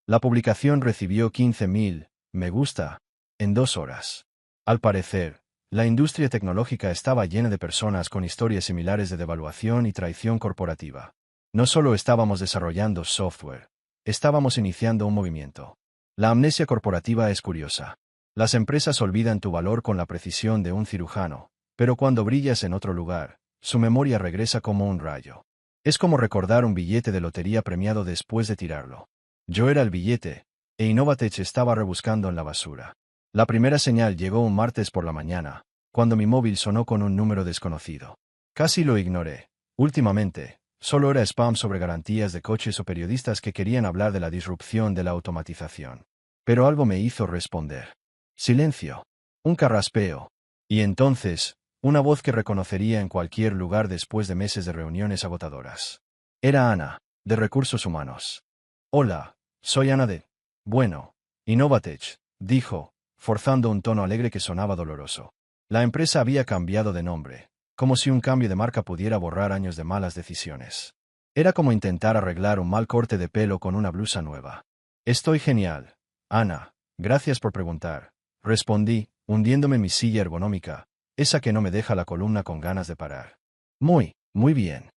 La publicación recibió 15.000 me gusta en 2 horas. Al parecer, La industria tecnológica estaba llena de personas con historias similares de devaluación y traición corporativa. No solo estábamos desarrollando software, estábamos iniciando un movimiento. La amnesia corporativa es curiosa. Las empresas olvidan tu valor con la precisión de un cirujano, pero cuando brillas en otro lugar, su memoria regresa como un rayo. Es como recordar un billete de lotería premiado después de tirarlo. Yo era el billete, e Innovatech estaba rebuscando en la basura. La primera señal llegó un martes por la mañana, cuando mi móvil sonó con un número desconocido. Casi lo ignoré. Últimamente, solo era spam sobre garantías de coches o periodistas que querían hablar de la disrupción de la automatización. Pero algo me hizo responder. Silencio. Un carraspeo. Y entonces, una voz que reconocería en cualquier lugar después de meses de reuniones agotadoras. Era Ana, de Recursos Humanos. Hola, soy Ana de... Bueno, Innovatech, dijo, forzando un tono alegre que sonaba doloroso. La empresa había cambiado de nombre, como si un cambio de marca pudiera borrar años de malas decisiones. Era como intentar arreglar un mal corte de pelo con una blusa nueva. Estoy genial, Ana, gracias por preguntar, respondí, hundiéndome en mi silla ergonómica, esa que no me deja la columna con ganas de parar. Muy bien.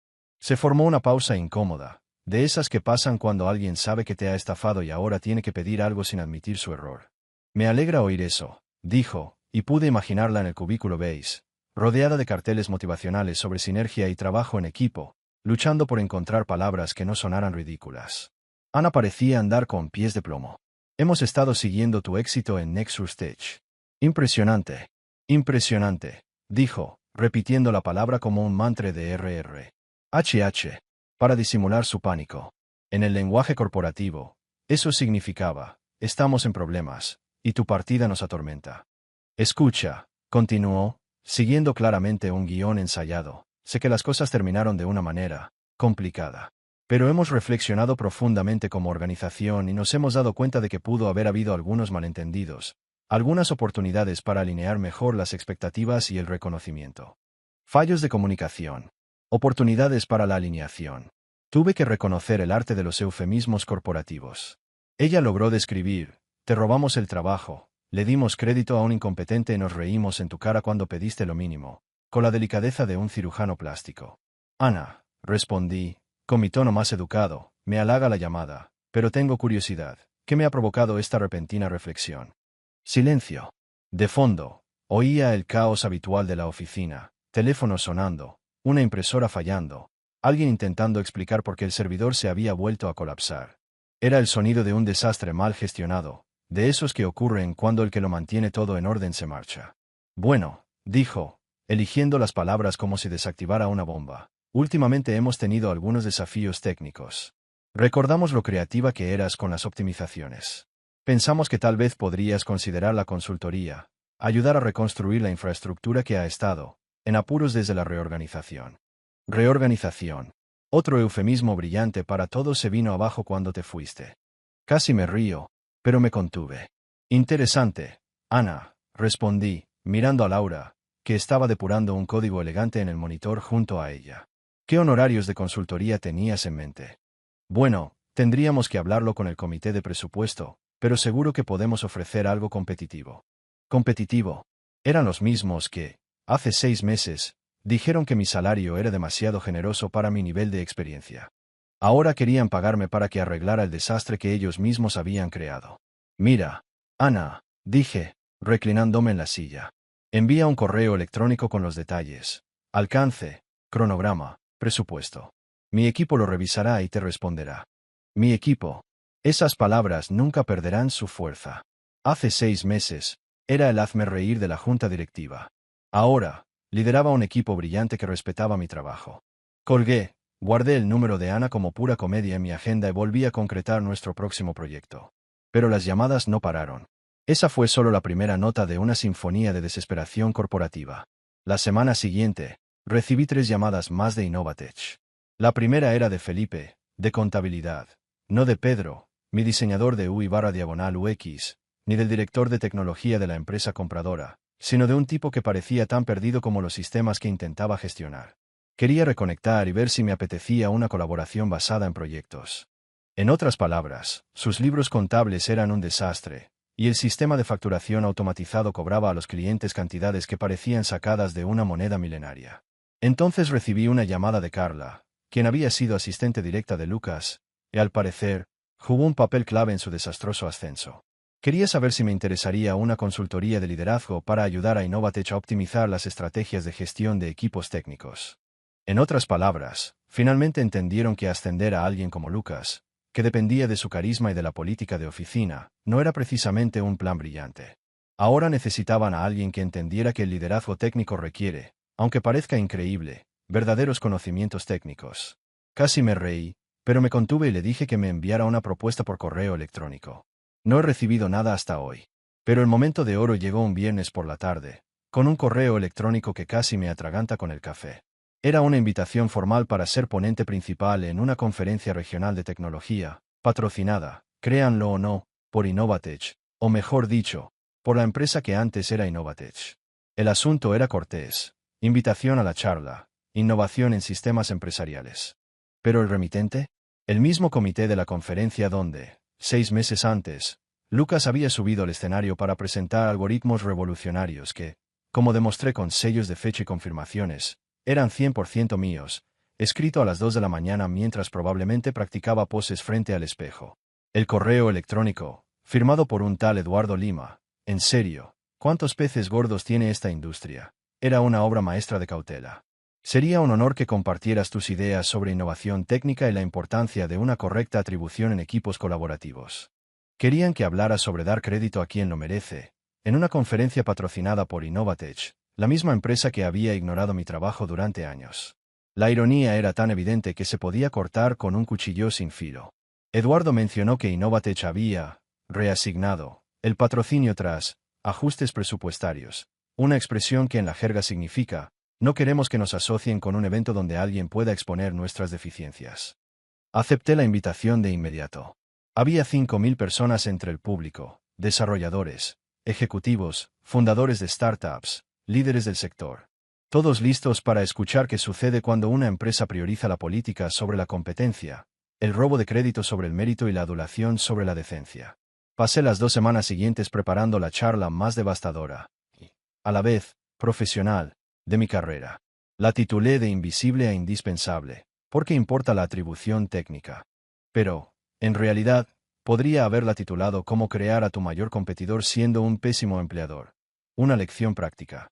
Se formó una pausa incómoda, de esas que pasan cuando alguien sabe que te ha estafado y ahora tiene que pedir algo sin admitir su error. Me alegra oír eso, dijo, y pude imaginarla en el cubículo beige, rodeada de carteles motivacionales sobre sinergia y trabajo en equipo, luchando por encontrar palabras que no sonaran ridículas. Ana parecía andar con pies de plomo. Hemos estado siguiendo tu éxito en Nexus Tech. Impresionante. Impresionante, dijo, repitiendo la palabra como un mantra de RR. HH. Para disimular su pánico. En el lenguaje corporativo, eso significaba, estamos en problemas, y tu partida nos atormenta. Escucha, continuó, siguiendo claramente un guión ensayado, sé que las cosas terminaron de una manera complicada. Pero hemos reflexionado profundamente como organización y nos hemos dado cuenta de que pudo haber habido algunos malentendidos, algunas oportunidades para alinear mejor las expectativas y el reconocimiento. Fallos de comunicación. Oportunidades para la alineación. Tuve que reconocer el arte de los eufemismos corporativos. Ella logró describir, te robamos el trabajo, le dimos crédito a un incompetente y nos reímos en tu cara cuando pediste lo mínimo, con la delicadeza de un cirujano plástico. Ana, respondí, con mi tono más educado, me halaga la llamada, pero tengo curiosidad, ¿qué me ha provocado esta repentina reflexión? Silencio. De fondo, oía el caos habitual de la oficina, teléfonos sonando, una impresora fallando, alguien intentando explicar por qué el servidor se había vuelto a colapsar. Era el sonido de un desastre mal gestionado, de esos que ocurren cuando el que lo mantiene todo en orden se marcha. Bueno, dijo, eligiendo las palabras como si desactivara una bomba. Últimamente hemos tenido algunos desafíos técnicos. Recordamos lo creativa que eras con las optimizaciones. Pensamos que tal vez podrías considerar la consultoría, ayudar a reconstruir la infraestructura que ha estado en apuros desde la reorganización. Reorganización. Otro eufemismo brillante para todo se vino abajo cuando te fuiste. Casi me río, pero me contuve. Interesante, Ana, respondí, mirando a Laura, que estaba depurando un código elegante en el monitor junto a ella. ¿Qué honorarios de consultoría tenías en mente? Bueno, tendríamos que hablarlo con el comité de presupuesto, pero seguro que podemos ofrecer algo competitivo. ¿Competitivo? Eran los mismos que, hace 6 meses, dijeron que mi salario era demasiado generoso para mi nivel de experiencia. Ahora querían pagarme para que arreglara el desastre que ellos mismos habían creado. Mira, Ana, dije, reclinándome en la silla. Envía un correo electrónico con los detalles. Alcance, cronograma, presupuesto. Mi equipo lo revisará y te responderá. Mi equipo. Esas palabras nunca perderán su fuerza. Hace 6 meses, era el hazmerreír de la junta directiva. Ahora, lideraba un equipo brillante que respetaba mi trabajo. Colgué, guardé el número de Ana como pura comedia en mi agenda y volví a concretar nuestro próximo proyecto. Pero las llamadas no pararon. Esa fue solo la primera nota de una sinfonía de desesperación corporativa. La semana siguiente, recibí 3 llamadas más de Innovatech. La primera era de Felipe, de contabilidad, no de Pedro, mi diseñador de UI/UX, ni del director de tecnología de la empresa compradora, sino de un tipo que parecía tan perdido como los sistemas que intentaba gestionar. Quería reconectar y ver si me apetecía una colaboración basada en proyectos. En otras palabras, sus libros contables eran un desastre, y el sistema de facturación automatizado cobraba a los clientes cantidades que parecían sacadas de una moneda milenaria. Entonces recibí una llamada de Carla, quien había sido asistente directa de Lucas, y al parecer, jugó un papel clave en su desastroso ascenso. Quería saber si me interesaría una consultoría de liderazgo para ayudar a Innovatech a optimizar las estrategias de gestión de equipos técnicos. En otras palabras, finalmente entendieron que ascender a alguien como Lucas, que dependía de su carisma y de la política de oficina, no era precisamente un plan brillante. Ahora necesitaban a alguien que entendiera que el liderazgo técnico requiere, aunque parezca increíble, verdaderos conocimientos técnicos. Casi me reí, pero me contuve y le dije que me enviara una propuesta por correo electrónico. No he recibido nada hasta hoy. Pero el momento de oro llegó un viernes por la tarde, con un correo electrónico que casi me atraganta con el café. Era una invitación formal para ser ponente principal en una conferencia regional de tecnología, patrocinada, créanlo o no, por Innovatech, o mejor dicho, por la empresa que antes era Innovatech. El asunto era cortés: invitación a la charla, innovación en sistemas empresariales. ¿Pero el remitente? El mismo comité de la conferencia donde, 6 meses antes, Lucas había subido al escenario para presentar algoritmos revolucionarios que, como demostré con sellos de fecha y confirmaciones, eran 100% míos, escrito a las 2 de la mañana mientras probablemente practicaba poses frente al espejo. El correo electrónico, firmado por un tal Eduardo Lima. En serio, ¿cuántos peces gordos tiene esta industria? Era una obra maestra de cautela. Sería un honor que compartieras tus ideas sobre innovación técnica y la importancia de una correcta atribución en equipos colaborativos. Querían que hablara sobre dar crédito a quien lo merece, en una conferencia patrocinada por Innovatech, la misma empresa que había ignorado mi trabajo durante años. La ironía era tan evidente que se podía cortar con un cuchillo sin filo. Eduardo mencionó que Innovatech había reasignado el patrocinio tras ajustes presupuestarios, una expresión que en la jerga significa: no queremos que nos asocien con un evento donde alguien pueda exponer nuestras deficiencias. Acepté la invitación de inmediato. Había 5.000 personas entre el público, desarrolladores, ejecutivos, fundadores de startups, líderes del sector. Todos listos para escuchar qué sucede cuando una empresa prioriza la política sobre la competencia, el robo de crédito sobre el mérito y la adulación sobre la decencia. Pasé las 2 semanas siguientes preparando la charla más devastadora y, a la vez, profesional, de mi carrera. La titulé de invisible a indispensable, porque importa la atribución técnica. Pero, en realidad, podría haberla titulado Cómo crear a tu mayor competidor siendo un pésimo empleador. Una lección práctica.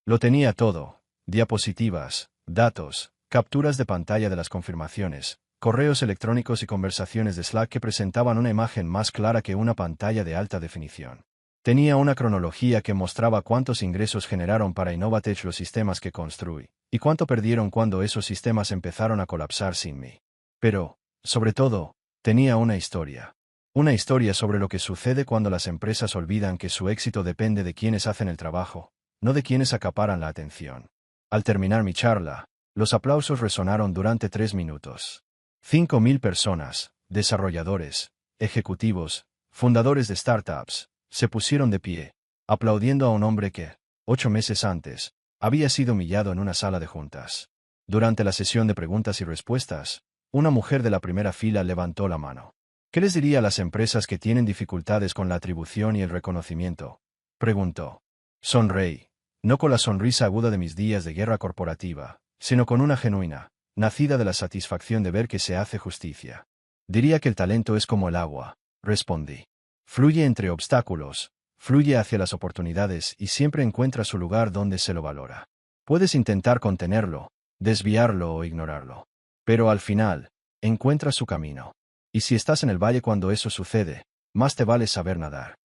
Lo tenía todo: diapositivas, datos, capturas de pantalla de las confirmaciones, correos electrónicos y conversaciones de Slack que presentaban una imagen más clara que una pantalla de alta definición. Tenía una cronología que mostraba cuántos ingresos generaron para Innovatech los sistemas que construí, y cuánto perdieron cuando esos sistemas empezaron a colapsar sin mí. Pero, sobre todo, tenía una historia. Una historia sobre lo que sucede cuando las empresas olvidan que su éxito depende de quienes hacen el trabajo, no de quienes acaparan la atención. Al terminar mi charla, los aplausos resonaron durante 3 minutos. 5.000 personas, desarrolladores, ejecutivos, fundadores de startups, se pusieron de pie, aplaudiendo a un hombre que, 8 meses antes, había sido humillado en una sala de juntas. Durante la sesión de preguntas y respuestas, una mujer de la primera fila levantó la mano. ¿Qué les diría a las empresas que tienen dificultades con la atribución y el reconocimiento?, preguntó. Sonreí, no con la sonrisa aguda de mis días de guerra corporativa, sino con una genuina, nacida de la satisfacción de ver que se hace justicia. Diría que el talento es como el agua, respondí. Fluye entre obstáculos, fluye hacia las oportunidades y siempre encuentra su lugar donde se lo valora. Puedes intentar contenerlo, desviarlo o ignorarlo. Pero al final, encuentra su camino. Y si estás en el valle cuando eso sucede, más te vale saber nadar.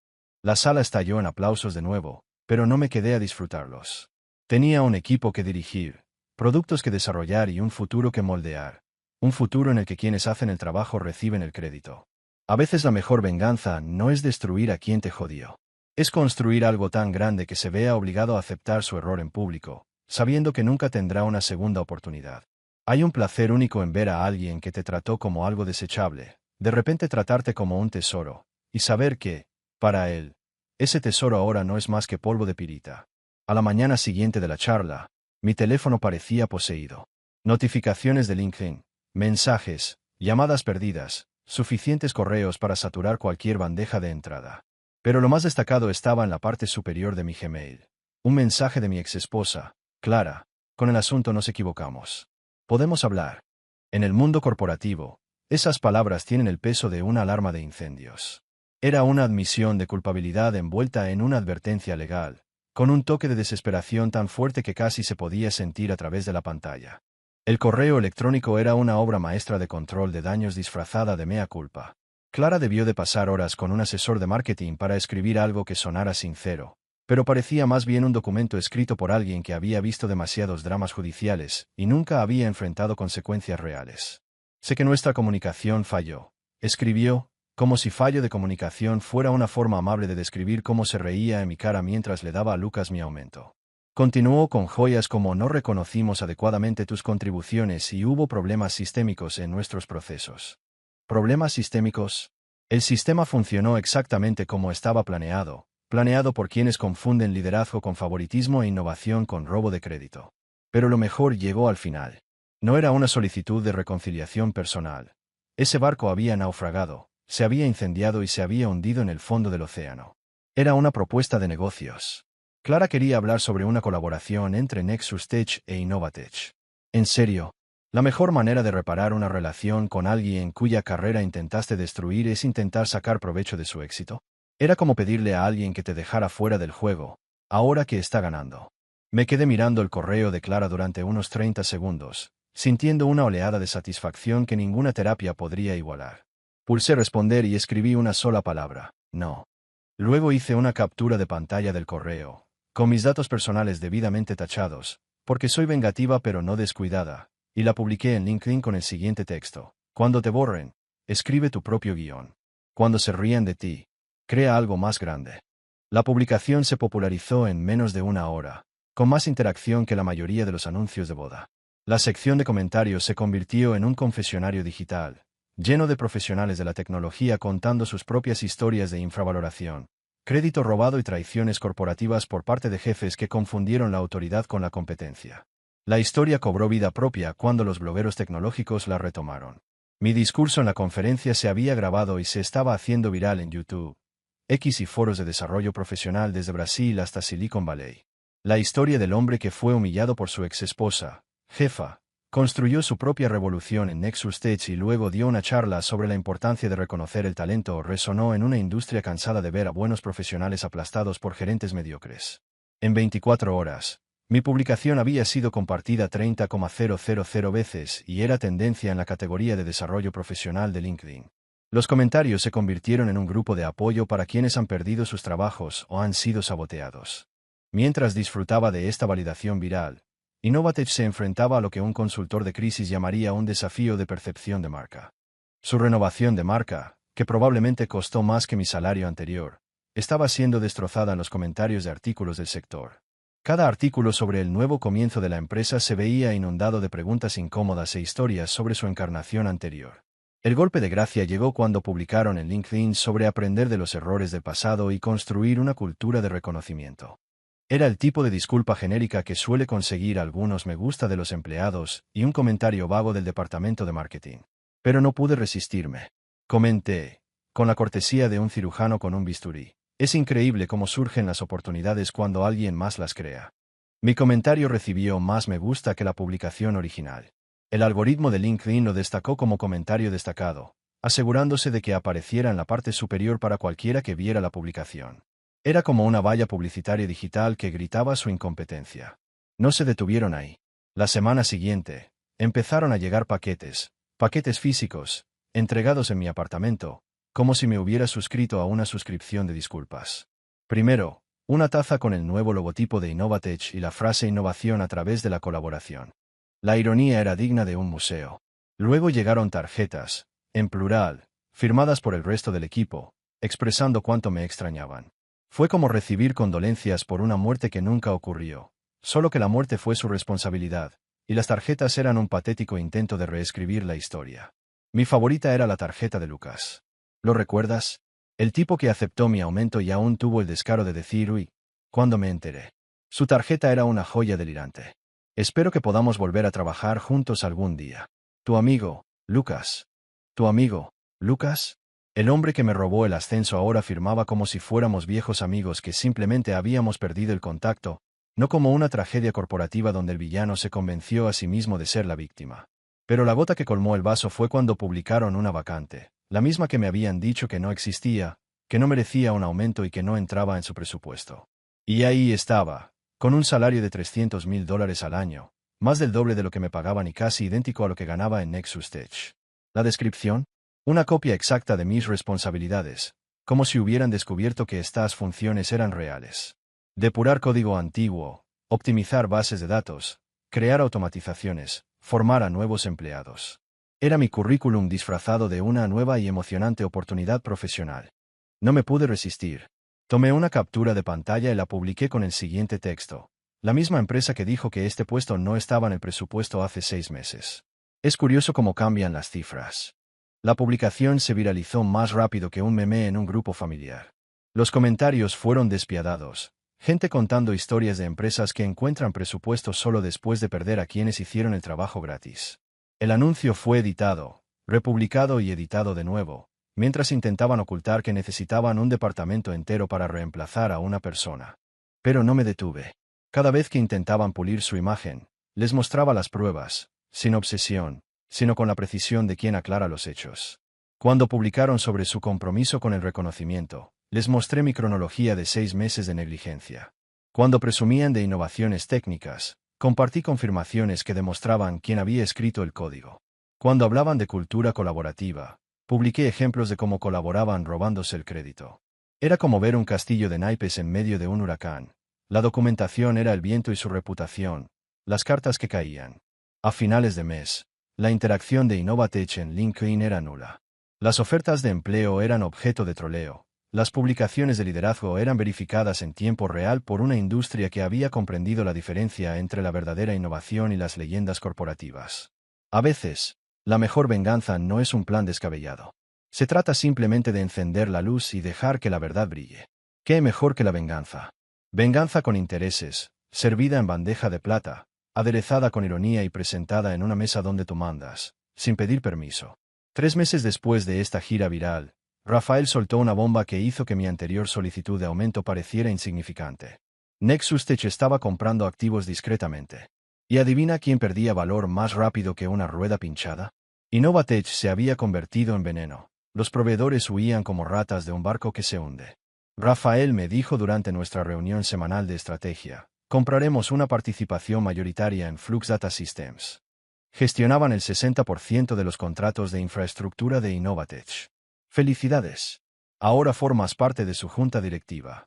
La sala estalló en aplausos de nuevo, pero no me quedé a disfrutarlos. Tenía un equipo que dirigir, productos que desarrollar y un futuro que moldear. Un futuro en el que quienes hacen el trabajo reciben el crédito. A veces la mejor venganza no es destruir a quien te jodió. Es construir algo tan grande que se vea obligado a aceptar su error en público, sabiendo que nunca tendrá una segunda oportunidad. Hay un placer único en ver a alguien que te trató como algo desechable, de repente tratarte como un tesoro, y saber que, para él, ese tesoro ahora no es más que polvo de pirita. A la mañana siguiente de la charla, mi teléfono parecía poseído. Notificaciones de LinkedIn, mensajes, llamadas perdidas, suficientes correos para saturar cualquier bandeja de entrada. Pero lo más destacado estaba en la parte superior de mi Gmail. Un mensaje de mi exesposa: Clara, con el asunto nos equivocamos. ¿Podemos hablar? En el mundo corporativo, esas palabras tienen el peso de una alarma de incendios. Era una admisión de culpabilidad envuelta en una advertencia legal, con un toque de desesperación tan fuerte que casi se podía sentir a través de la pantalla. El correo electrónico era una obra maestra de control de daños disfrazada de mea culpa. Clara debió de pasar horas con un asesor de marketing para escribir algo que sonara sincero, pero parecía más bien un documento escrito por alguien que había visto demasiados dramas judiciales y nunca había enfrentado consecuencias reales. Sé que nuestra comunicación falló. Escribió, como si fallo de comunicación fuera una forma amable de describir cómo se reía en mi cara mientras le daba a Lucas mi aumento. Continuó con joyas como: no reconocimos adecuadamente tus contribuciones y hubo problemas sistémicos en nuestros procesos. ¿Problemas sistémicos? El sistema funcionó exactamente como estaba planeado por quienes confunden liderazgo con favoritismo e innovación con robo de crédito. Pero lo mejor llegó al final. No era una solicitud de reconciliación personal. Ese barco había naufragado, se había incendiado y se había hundido en el fondo del océano. Era una propuesta de negocios. Clara quería hablar sobre una colaboración entre Nexus Tech e Innovatech. En serio, la mejor manera de reparar una relación con alguien cuya carrera intentaste destruir es intentar sacar provecho de su éxito. Era como pedirle a alguien que te dejara fuera del juego, ahora que está ganando. Me quedé mirando el correo de Clara durante unos 30 segundos, sintiendo una oleada de satisfacción que ninguna terapia podría igualar. Pulsé responder y escribí una sola palabra: no. Luego hice una captura de pantalla del correo, con mis datos personales debidamente tachados, porque soy vengativa pero no descuidada, y la publiqué en LinkedIn con el siguiente texto: cuando te borren, escribe tu propio guión. Cuando se rían de ti, crea algo más grande. La publicación se popularizó en menos de una hora, con más interacción que la mayoría de los anuncios de boda. La sección de comentarios se convirtió en un confesionario digital, lleno de profesionales de la tecnología contando sus propias historias de infravaloración, crédito robado y traiciones corporativas por parte de jefes que confundieron la autoridad con la competencia. La historia cobró vida propia cuando los blogueros tecnológicos la retomaron. Mi discurso en la conferencia se había grabado y se estaba haciendo viral en YouTube, X y foros de desarrollo profesional desde Brasil hasta Silicon Valley. La historia del hombre que fue humillado por su exesposa, jefa, construyó su propia revolución en Nexus Tech y luego dio una charla sobre la importancia de reconocer el talento resonó en una industria cansada de ver a buenos profesionales aplastados por gerentes mediocres. En 24 horas, mi publicación había sido compartida 30,000 veces y era tendencia en la categoría de desarrollo profesional de LinkedIn. Los comentarios se convirtieron en un grupo de apoyo para quienes han perdido sus trabajos o han sido saboteados. Mientras disfrutaba de esta validación viral, Innovatech se enfrentaba a lo que un consultor de crisis llamaría un desafío de percepción de marca. Su renovación de marca, que probablemente costó más que mi salario anterior, estaba siendo destrozada en los comentarios de artículos del sector. Cada artículo sobre el nuevo comienzo de la empresa se veía inundado de preguntas incómodas e historias sobre su encarnación anterior. El golpe de gracia llegó cuando publicaron en LinkedIn sobre aprender de los errores del pasado y construir una cultura de reconocimiento. Era el tipo de disculpa genérica que suele conseguir algunos me gusta de los empleados y un comentario vago del departamento de marketing. Pero no pude resistirme. Comenté, con la cortesía de un cirujano con un bisturí: es increíble cómo surgen las oportunidades cuando alguien más las crea. Mi comentario recibió más me gusta que la publicación original. El algoritmo de LinkedIn lo destacó como comentario destacado, asegurándose de que apareciera en la parte superior para cualquiera que viera la publicación. Era como una valla publicitaria digital que gritaba su incompetencia. No se detuvieron ahí. La semana siguiente, empezaron a llegar paquetes físicos, entregados en mi apartamento, como si me hubiera suscrito a una suscripción de disculpas. Primero, una taza con el nuevo logotipo de Innovatech y la frase innovación a través de la colaboración. La ironía era digna de un museo. Luego llegaron tarjetas, en plural, firmadas por el resto del equipo, expresando cuánto me extrañaban. Fue como recibir condolencias por una muerte que nunca ocurrió, solo que la muerte fue su responsabilidad, y las tarjetas eran un patético intento de reescribir la historia. Mi favorita era la tarjeta de Lucas. ¿Lo recuerdas? El tipo que aceptó mi aumento y aún tuvo el descaro de decir uy, cuando me enteré. Su tarjeta era una joya delirante. Espero que podamos volver a trabajar juntos algún día. Tu amigo, Lucas. ¿Tu amigo, Lucas? El hombre que me robó el ascenso ahora firmaba como si fuéramos viejos amigos que simplemente habíamos perdido el contacto, no como una tragedia corporativa donde el villano se convenció a sí mismo de ser la víctima. Pero la gota que colmó el vaso fue cuando publicaron una vacante, la misma que me habían dicho que no existía, que no merecía un aumento y que no entraba en su presupuesto. Y ahí estaba, con un salario de $300,000 al año, más del doble de lo que me pagaban y casi idéntico a lo que ganaba en Nexus Tech. La descripción: una copia exacta de mis responsabilidades, como si hubieran descubierto que estas funciones eran reales. Depurar código antiguo, optimizar bases de datos, crear automatizaciones, formar a nuevos empleados. Era mi currículum disfrazado de una nueva y emocionante oportunidad profesional. No me pude resistir. Tomé una captura de pantalla y la publiqué con el siguiente texto: la misma empresa que dijo que este puesto no estaba en el presupuesto hace 6 meses. Es curioso cómo cambian las cifras. La publicación se viralizó más rápido que un meme en un grupo familiar. Los comentarios fueron despiadados. Gente contando historias de empresas que encuentran presupuestos solo después de perder a quienes hicieron el trabajo gratis. El anuncio fue editado, republicado y editado de nuevo, mientras intentaban ocultar que necesitaban un departamento entero para reemplazar a una persona. Pero no me detuve. Cada vez que intentaban pulir su imagen, les mostraba las pruebas, sin obsesión, sino con la precisión de quien aclara los hechos. Cuando publicaron sobre su compromiso con el reconocimiento, les mostré mi cronología de 6 meses de negligencia. Cuando presumían de innovaciones técnicas, compartí confirmaciones que demostraban quién había escrito el código. Cuando hablaban de cultura colaborativa, publiqué ejemplos de cómo colaboraban robándose el crédito. Era como ver un castillo de naipes en medio de un huracán. La documentación era el viento y su reputación, las cartas que caían. A finales de mes, la interacción de Innovatech en LinkedIn era nula. Las ofertas de empleo eran objeto de troleo. Las publicaciones de liderazgo eran verificadas en tiempo real por una industria que había comprendido la diferencia entre la verdadera innovación y las leyendas corporativas. A veces, la mejor venganza no es un plan descabellado. Se trata simplemente de encender la luz y dejar que la verdad brille. ¿Qué mejor que la venganza? Venganza con intereses, servida en bandeja de plata, aderezada con ironía y presentada en una mesa donde tú mandas, sin pedir permiso. 3 meses después de esta gira viral, Rafael soltó una bomba que hizo que mi anterior solicitud de aumento pareciera insignificante. Nexus Tech estaba comprando activos discretamente. ¿Y adivina quién perdía valor más rápido que una rueda pinchada? Innovatech se había convertido en veneno. Los proveedores huían como ratas de un barco que se hunde. Rafael me dijo durante nuestra reunión semanal de estrategia: compraremos una participación mayoritaria en Flux Data Systems. Gestionaban el 60% de los contratos de infraestructura de Innovatech. Felicidades. Ahora formas parte de su junta directiva.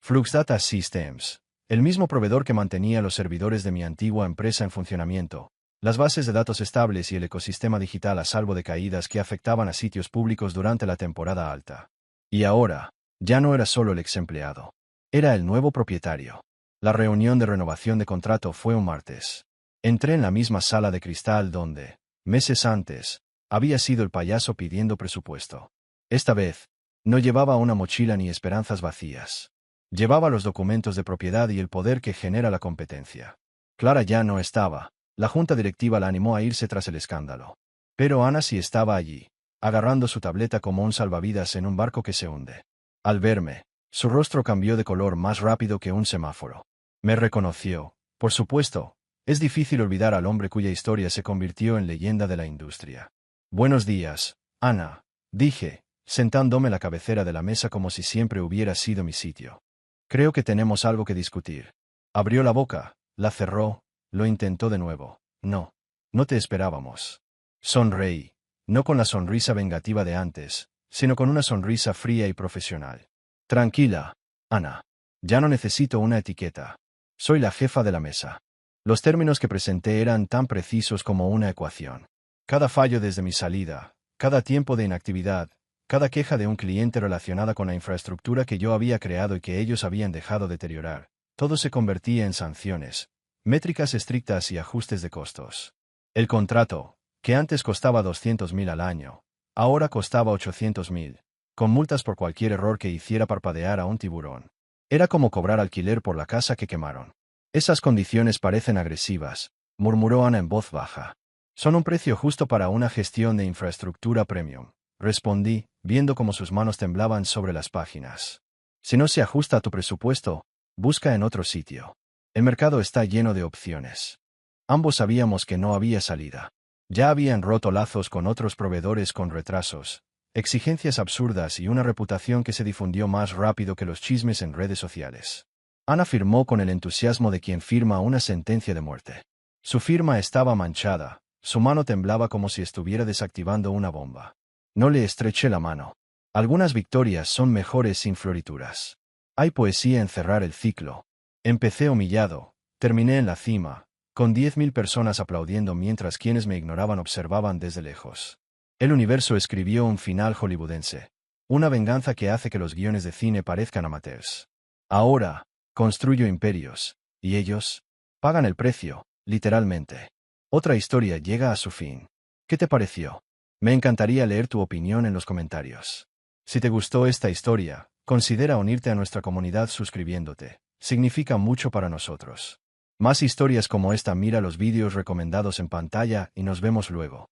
Flux Data Systems, el mismo proveedor que mantenía los servidores de mi antigua empresa en funcionamiento, las bases de datos estables y el ecosistema digital a salvo de caídas que afectaban a sitios públicos durante la temporada alta. Y ahora, ya no era solo el ex empleado. Era el nuevo propietario. La reunión de renovación de contrato fue un martes. Entré en la misma sala de cristal donde, meses antes, había sido el payaso pidiendo presupuesto. Esta vez, no llevaba una mochila ni esperanzas vacías. Llevaba los documentos de propiedad y el poder que genera la competencia. Clara ya no estaba. La junta directiva la animó a irse tras el escándalo. Pero Ana sí estaba allí, agarrando su tableta como un salvavidas en un barco que se hunde. Al verme, su rostro cambió de color más rápido que un semáforo. Me reconoció, por supuesto. Es difícil olvidar al hombre cuya historia se convirtió en leyenda de la industria. Buenos días, Ana, dije, sentándome a la cabecera de la mesa como si siempre hubiera sido mi sitio. Creo que tenemos algo que discutir. Abrió la boca, la cerró, lo intentó de nuevo. No. No te esperábamos. Sonreí, no con la sonrisa vengativa de antes, sino con una sonrisa fría y profesional. Tranquila, Ana. Ya no necesito una etiqueta. Soy la jefa de la mesa. Los términos que presenté eran tan precisos como una ecuación. Cada fallo desde mi salida, cada tiempo de inactividad, cada queja de un cliente relacionada con la infraestructura que yo había creado y que ellos habían dejado deteriorar, todo se convertía en sanciones, métricas estrictas y ajustes de costos. El contrato, que antes costaba 200,000 al año, ahora costaba 800,000, con multas por cualquier error que hiciera parpadear a un tiburón. Era como cobrar alquiler por la casa que quemaron. Esas condiciones parecen agresivas, murmuró Ana en voz baja. Son un precio justo para una gestión de infraestructura premium, respondí, viendo cómo sus manos temblaban sobre las páginas. Si no se ajusta a tu presupuesto, busca en otro sitio. El mercado está lleno de opciones. Ambos sabíamos que no había salida. Ya habían roto lazos con otros proveedores con retrasos, exigencias absurdas y una reputación que se difundió más rápido que los chismes en redes sociales. Ana firmó con el entusiasmo de quien firma una sentencia de muerte. Su firma estaba manchada, su mano temblaba como si estuviera desactivando una bomba. No le estreché la mano. Algunas victorias son mejores sin florituras. Hay poesía en cerrar el ciclo. Empecé humillado, terminé en la cima, con 10.000 personas aplaudiendo mientras quienes me ignoraban observaban desde lejos. El universo escribió un final hollywoodense. Una venganza que hace que los guiones de cine parezcan amateurs. Ahora, construyo imperios, y ellos pagan el precio, literalmente. Otra historia llega a su fin. ¿Qué te pareció? Me encantaría leer tu opinión en los comentarios. Si te gustó esta historia, considera unirte a nuestra comunidad suscribiéndote. Significa mucho para nosotros. Más historias como esta, mira los vídeos recomendados en pantalla y nos vemos luego.